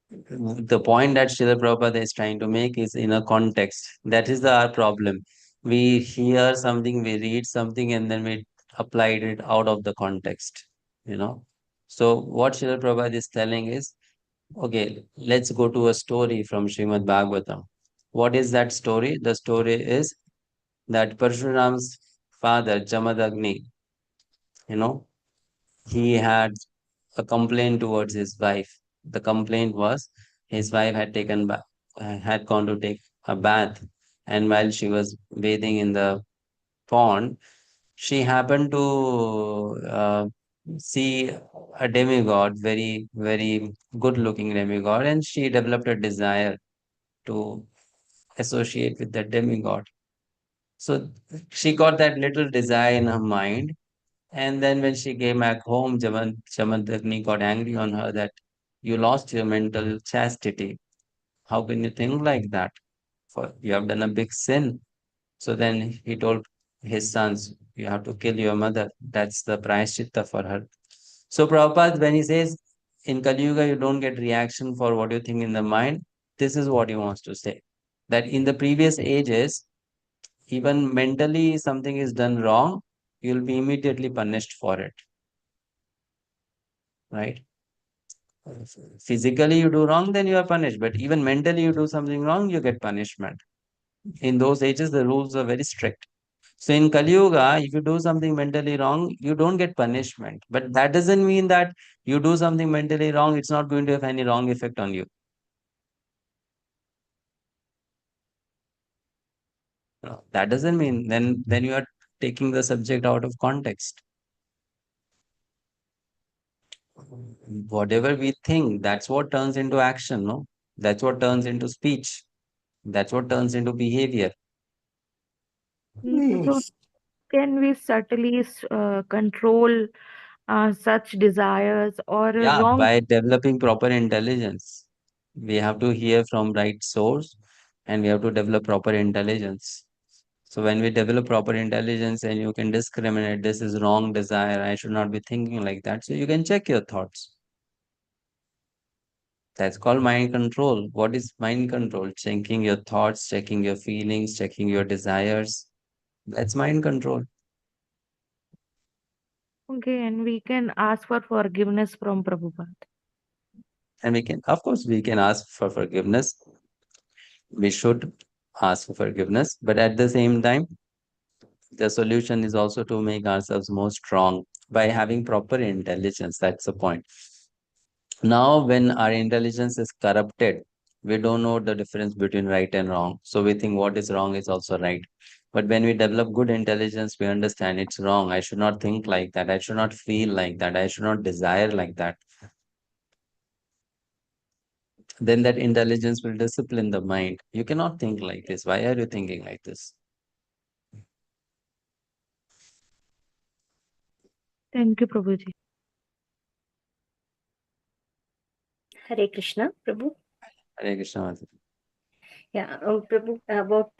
The point that Srila Prabhupada is trying to make is in a context. That is our problem. We hear something, we read something, and then we applied it out of the context, you know. So what Srila Prabhupada is telling is, okay, let's go to a story from Srimad Bhagavatam. What is that story? The story is that Parshuram's father, Jamadagni, you know, he had a complaint towards his wife. The complaint was his wife had had gone to take a bath, and while she was bathing in the pond, she happened to see a demigod, very, very good looking demigod, and she developed a desire to associate with that demigod. So she got that little desire in her mind. And then when she came back home, Jamadagni got angry on her that you lost your mental chastity. How can you think like that? For you have done a big sin. So then he told his sons, you have to kill your mother. That's the prayaschitta for her. So Prabhupada, when he says in Kali Yuga, you don't get reaction for what you think in the mind, this is what he wants to say. That in the previous ages, even mentally something is done wrong, you'll be immediately punished for it, right? Physically you do wrong, then you are punished. But even mentally you do something wrong, you get punishment. In those ages, the rules are very strict. So in Kali Yuga, if you do something mentally wrong, you don't get punishment. But that doesn't mean that you do something mentally wrong, it's not going to have any wrong effect on you. No, that doesn't mean then you are taking the subject out of context. Whatever we think, that's what turns into action, no? That's what turns into speech. That's what turns into behavior.
So can we subtly control such desires or
Yeah,
wrong?
by developing proper intelligence. We have to hear from right source and we have to develop proper intelligence. So when we develop proper intelligence and you can discriminate, this is wrong desire, I should not be thinking like that. So you can check your thoughts. That's called mind control. What is mind control? Checking your thoughts, checking your feelings, checking your desires. That's mind control.
Okay, and we can ask for forgiveness from Prabhupada.
And we can, of course, we can ask for forgiveness. We should ask for forgiveness, but at the same time, the solution is also to make ourselves more strong by having proper intelligence. That's the point. Now, when our intelligence is corrupted, we don't know the difference between right and wrong. So we think what is wrong is also right. But when we develop good intelligence, we understand it's wrong. I should not think like that. I should not feel like that. I should not desire like that. Then that intelligence will discipline the mind. You cannot think like this. Why are you thinking like this?
Thank you, Prabhuji.
Hare Krishna, Prabhu.
Hare Krishna. Mataji.
Yeah, Prabhu, about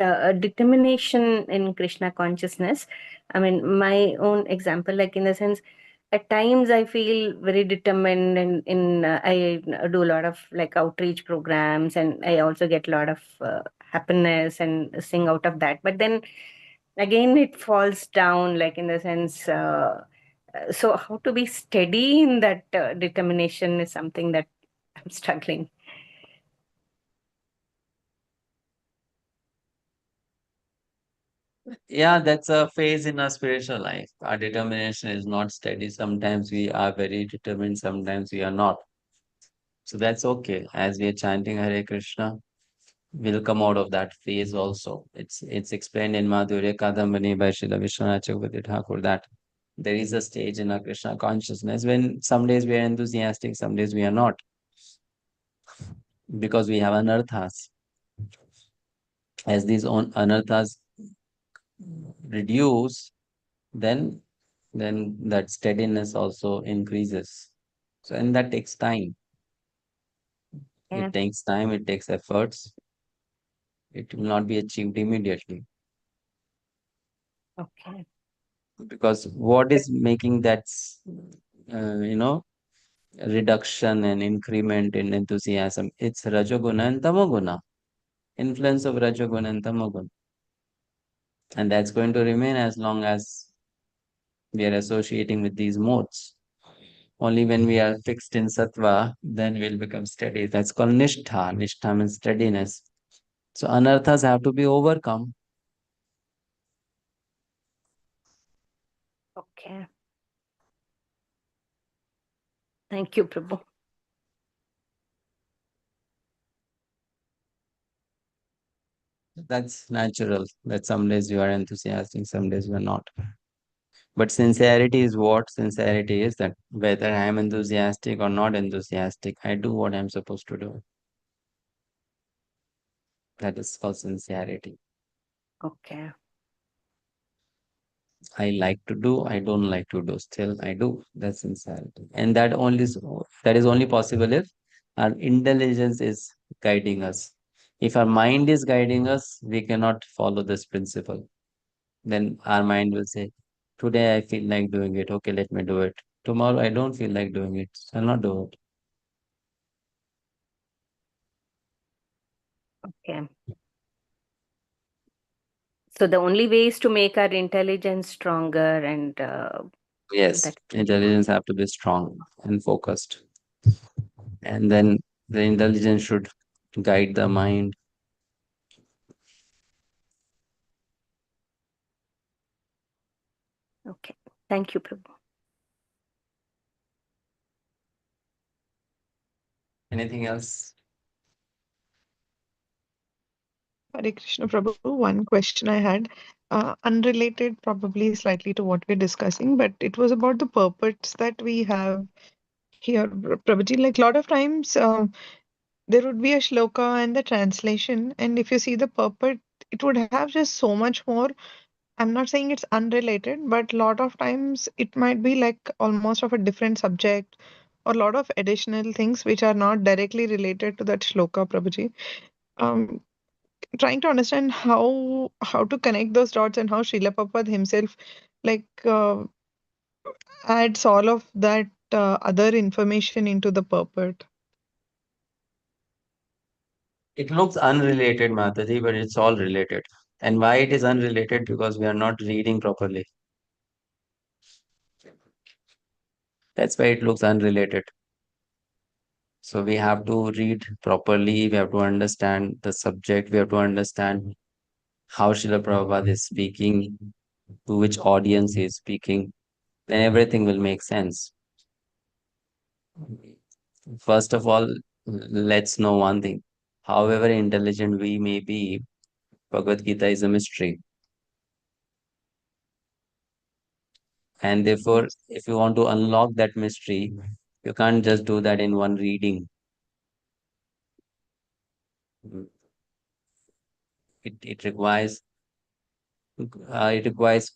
determination in Krishna consciousness. I mean, my own example, like in the sense, at times I feel very determined, and I do a lot of like outreach programs, and I also get a lot of happiness and sing out of that. But then again, it falls down, like in the sense. So, how to be steady in that determination is something that I'm struggling.
Yeah, that's a phase in our spiritual life. Our determination is not steady. Sometimes we are very determined, sometimes we are not. So that's okay. As we are chanting Hare Krishna, we'll come out of that phase also. It's explained in Madhurya Kadambani by Srila Vishwanath Chakravarti Thakur that there is a stage in our Krishna consciousness when some days we are enthusiastic, some days we are not, because we have anarthas. As these anarthas reduce, then that steadiness also increases. So and that takes time.
Yeah.
It takes time, it takes efforts. It will not be achieved immediately.
Okay.
Because what is making that reduction and increment in enthusiasm? It's Rajoguna and Tamoguna. Influence of Rajoguna and Tamoguna. And that's going to remain as long as we are associating with these modes. Only when we are fixed in sattva, then we'll become steady. That's called nishtha. Nishtha means steadiness. So anarthas have to be overcome.
Okay. Thank you, Prabhu.
That's natural. That some days you are enthusiastic, some days you are not. But sincerity is what? Sincerity is that whether I am enthusiastic or not enthusiastic, I do what I'm supposed to do. That is called sincerity.
Okay.
I like to do, I don't like to do, still I do. That's sincerity. And that is only possible if our intelligence is guiding us. If our mind is guiding us, we cannot follow this principle. Then our mind will say, today I feel like doing it. Okay, let me do it. Tomorrow I don't feel like doing it. I'll not do it.
Okay. So the only way is to make our intelligence stronger, and
Yes,
that.
intelligence have to be strong and focused. And then the intelligence should guide the mind.
Okay. Thank you, Prabhu.
Anything else?
Hare Krishna Prabhu, one question I had, unrelated probably slightly to what we're discussing, but it was about the purports that we have here, Prabhuji. Like a lot of times, there would be a shloka and the translation, and if you see the purport, it would have just so much more. I'm not saying it's unrelated, but a lot of times it might be like almost of a different subject or a lot of additional things which are not directly related to that shloka, Prabhuji. Um, Trying to understand how to connect those dots and how Srila Prabhupada himself like adds all of that other information into the purport.
It looks unrelated, Mataji, but it's all related. And why it is unrelated? Because we are not reading properly. That's why it looks unrelated. So we have to read properly. We have to understand the subject. We have to understand how Srila Prabhupada is speaking, to which audience he is speaking. Then everything will make sense. First of all, let's know one thing. However intelligent we may be, Bhagavad Gita is a mystery. And therefore, if you want to unlock that mystery, you can't just do that in one reading. It requires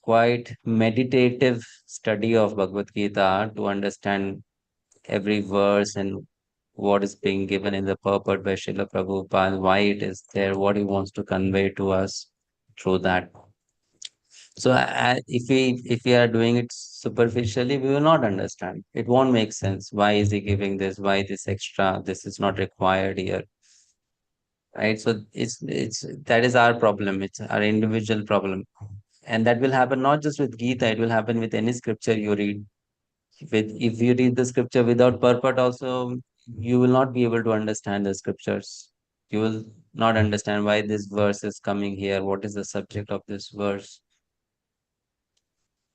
quite meditative study of Bhagavad Gita to understand every verse and what is being given in the purport by Srila Prabhupada, why it is there, what he wants to convey to us through that. So if we are doing it superficially, we will not understand. It won't make sense. Why is he giving this? Why this extra? This is not required here, right? So it's that is our problem. It's our individual problem, and that will happen not just with Gita. It will happen with any scripture you read. If you read the scripture without purport, also you will not be able to understand the scriptures. You will not understand why this verse is coming here. What is the subject of this verse?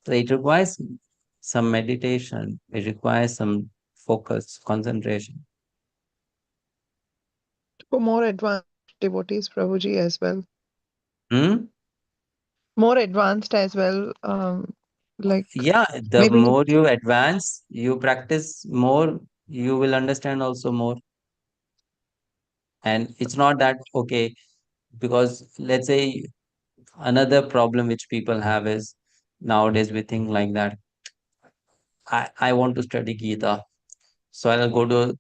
So it requires some meditation. It requires some focus, concentration.
For more advanced devotees, Prabhuji, as well.
Hmm?
More advanced as well. Like
Yeah, the
maybe,
more you advance, you practice more, you will understand also more. And it's not that, okay, because let's say another problem which people have is nowadays we think like that. I want to study Gita. So I'll go to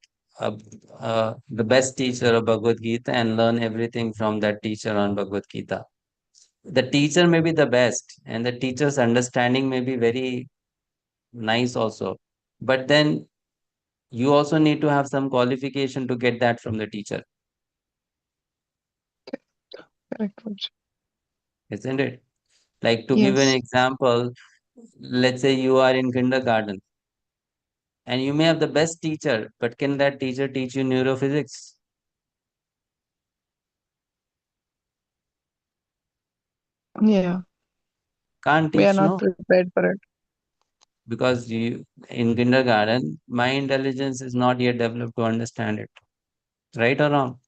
the best teacher of Bhagavad Gita and learn everything from that teacher on Bhagavad Gita. The teacher may be the best, and the teacher's understanding may be very nice also. But then you also need to have some qualification to get that from the teacher,
correct, Prabhuji.
isn't it? Like to give an
Yes.
example, let's say you are in kindergarten and you may have the best teacher, but can that teacher teach you neurophysics?
Yeah.
Can't
We are
teach,
not
no?
prepared for it.
Because you in kindergarten, my intelligence is not yet developed to understand it. Right or wrong?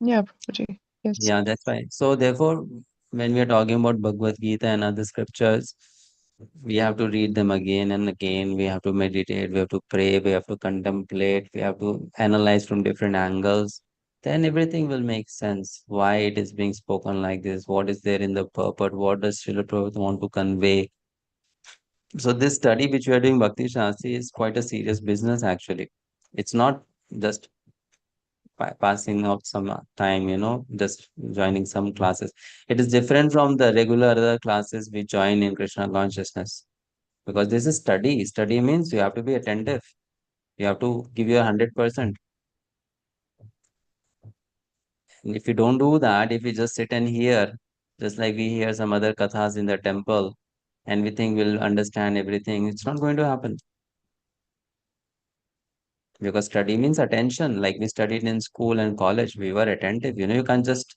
Yeah, Prabhuji. Yes.
Yeah, that's right. So therefore, when we are talking about Bhagavad Gita and other scriptures, we have to read them again and again. We have to meditate, we have to pray, we have to contemplate, we have to analyze from different angles. Then everything will make sense. Why it is being spoken like this? What is there in the purport? What does Srila Prabhupada want to convey? So this study which we are doing, Bhakti-sastri, is quite a serious business actually. It's not just passing out some time, just joining some classes. It is different from the regular other classes we join in Krishna consciousness because this is study. Study means you have to be attentive. You have to give your 100%. And if you don't do that, if you just sit and hear, just like we hear some other kathas in the temple, and we think we'll understand everything, it's not going to happen. Because study means attention. Like we studied in school and college, we were attentive. You can't just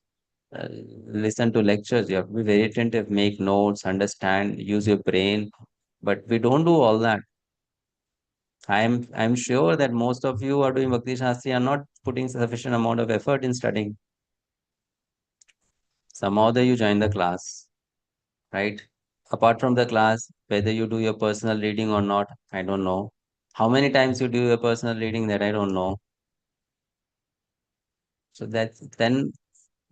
listen to lectures. You have to be very attentive, make notes, understand, use your brain. But we don't do all that. I'm sure that most of you who are doing Bhakti-sastri are not putting sufficient amount of effort in studying. Some other you join the class, right? Apart from the class, whether you do your personal reading or not, I don't know. How many times you do your personal reading, that I don't know. So that's then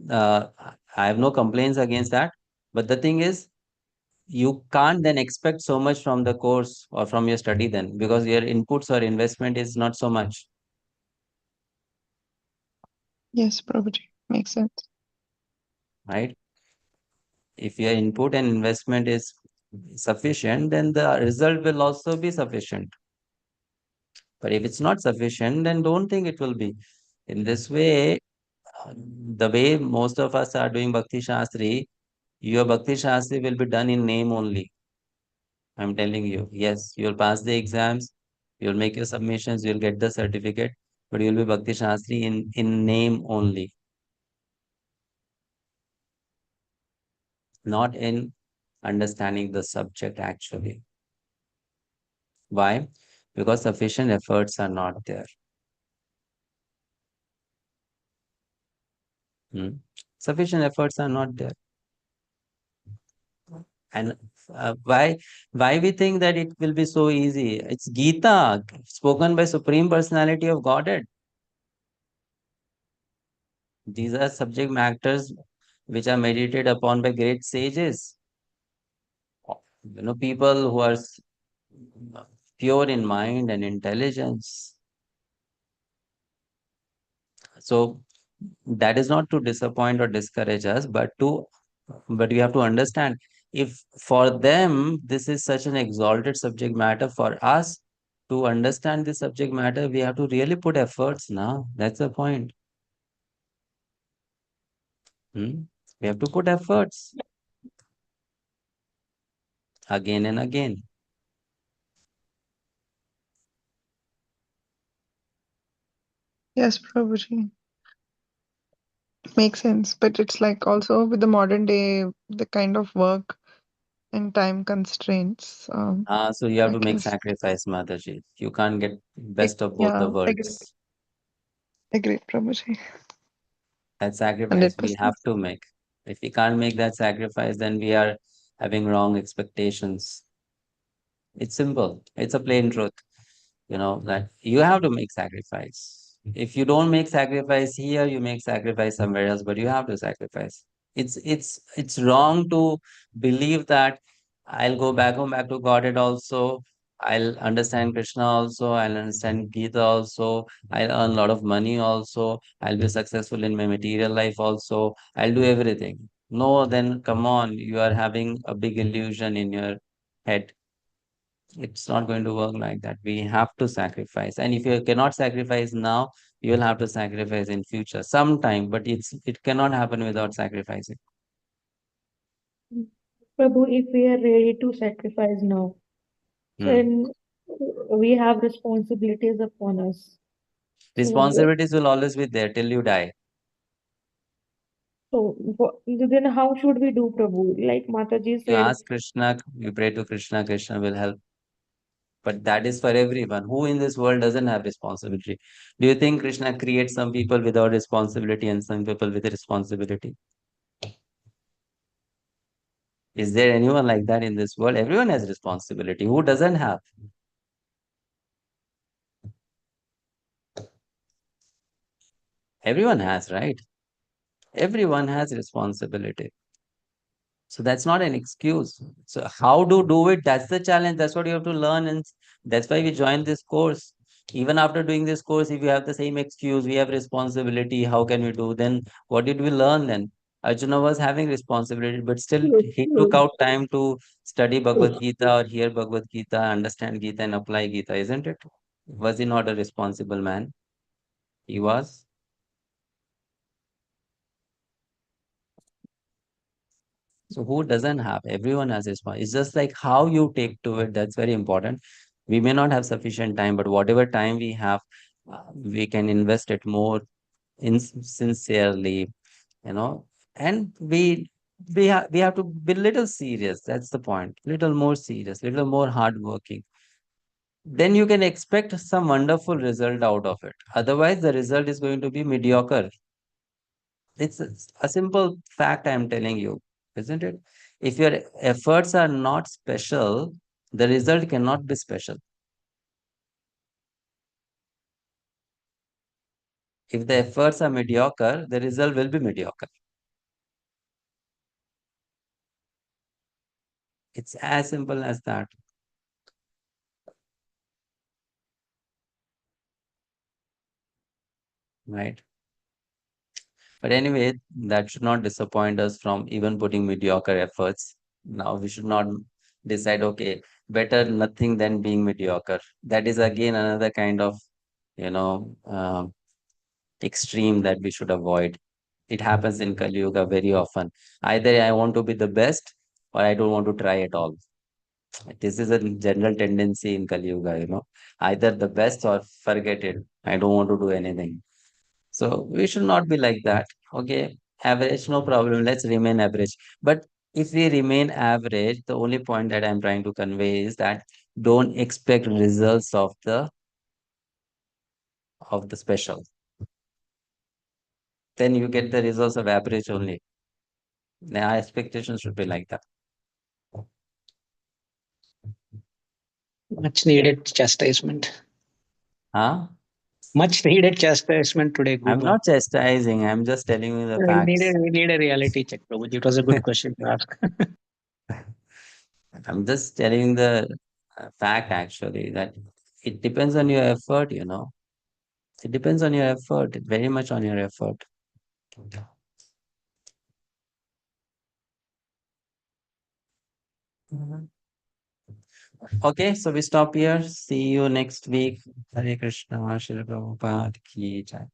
I have no complaints against that. But the thing is, you can't then expect so much from the course or from your study then, because your inputs or investment is not so much,
Yes, Prabhuji. Makes sense.
right? If your input and investment is sufficient, then the result will also be sufficient. But if it's not sufficient, then don't think it will be. In this way, the way most of us are doing Bhakti Shastri, your Bhakti Shastri will be done in name only. I'm telling you. Yes, you'll pass the exams, you'll make your submissions, you'll get the certificate, but you'll be Bhakti Shastri in name only, not in understanding the subject actually. Why? Because sufficient efforts are not there. Hmm? Sufficient efforts are not there. And why we think that it will be so easy? It's Gita, spoken by Supreme Personality of Godhead. These are subject matters which are meditated upon by great sages. People who are pure in mind and intelligence. So that is not to disappoint or discourage us, but we have to understand, if for them this is such an exalted subject matter, for us to understand this subject matter, we have to really put efforts now. That's the point. Hmm? We have to put efforts again and again.
Yes, Prabhuji. Makes sense. But it's like also with the modern day, the kind of work and time constraints.
So you have
I
to make
guess.
sacrifice, Mataji. You can't get best of both the
Yeah, agree.
worlds.
Agree, Prabhuji.
That sacrifice we have
100%.
to make. If we can't make that sacrifice, then we are having wrong expectations. It's simple. It's a plain truth. That you have to make sacrifice. If you don't make sacrifice here, you make sacrifice somewhere else, but you have to sacrifice. It's wrong to believe that I'll go back to Godhead also. I'll understand Krishna also. I'll understand Gita also. I'll earn a lot of money also. I'll be successful in my material life also. I'll do everything. No, then come on. You are having a big illusion in your head. It's not going to work like that. We have to sacrifice. And if you cannot sacrifice now, you will have to sacrifice in future sometime, but it cannot happen without sacrificing.
Prabhu, if we are ready to sacrifice now,
Hmm.
then we have responsibilities upon us. So,
Responsibilities will always be there till you die.
then how should we do, Prabhu? Like Mataji
You
said,
ask Krishna, you pray to Krishna, Krishna will help. But that is for everyone. Who in this world doesn't have responsibility? Do you think Krishna creates some people without responsibility and some people with responsibility? Is there anyone like that in this world? Everyone has responsibility. Who doesn't have? Everyone has, right? Everyone has responsibility. So that's not an excuse. So how to do it? That's the challenge. That's what you have to learn. And that's why we joined this course. Even after doing this course, if you have the same excuse, we have responsibility, how can we do? Then what did we learn then? Arjuna was having responsibility, but still he took out time to study Bhagavad Gita or hear Bhagavad Gita, understand Gita and apply Gita, isn't it? Was he not a responsible man? He was. So who doesn't have? Everyone has a response. It's just like how you take to it. That's very important. We may not have sufficient time, but whatever time we have, we can invest it more sincerely. You know, And we have to be little serious. That's the point. Little more serious, little more hardworking. Then you can expect some wonderful result out of it. Otherwise, the result is going to be mediocre. It's a simple fact I'm telling you, isn't it? If your efforts are not special, the result cannot be special. If the efforts are mediocre, the result will be mediocre. It's as simple as that. Right? But anyway, that should not disappoint us from even putting mediocre efforts. Now we should not decide, okay, better nothing than being mediocre. That is again another kind of, you know, extreme that we should avoid. It happens in Kali Yuga very often. Either I want to be the best or I don't want to try at all. This is a general tendency in Kali Yuga, either the best or forget it. I don't want to do anything. So we should not be like that. Okay, average, no problem. Let's remain average. But if we remain average, the only point that I'm trying to convey is that don't expect results of the special. Then you get the results of average only. Our expectations should be like that.
Much needed chastisement.
Huh?
Much needed chastisement today,
I'm
Guba.
not chastising. I'm just telling you the facts.
We need a reality check, Prabhuji. It was a good question to ask.
I'm just telling the fact actually that it depends on your effort, It depends on your effort, very much on your effort. Mhm. Okay, so we stop here. See you next week. Hare Krishna, Shri Prabhupada ki jai.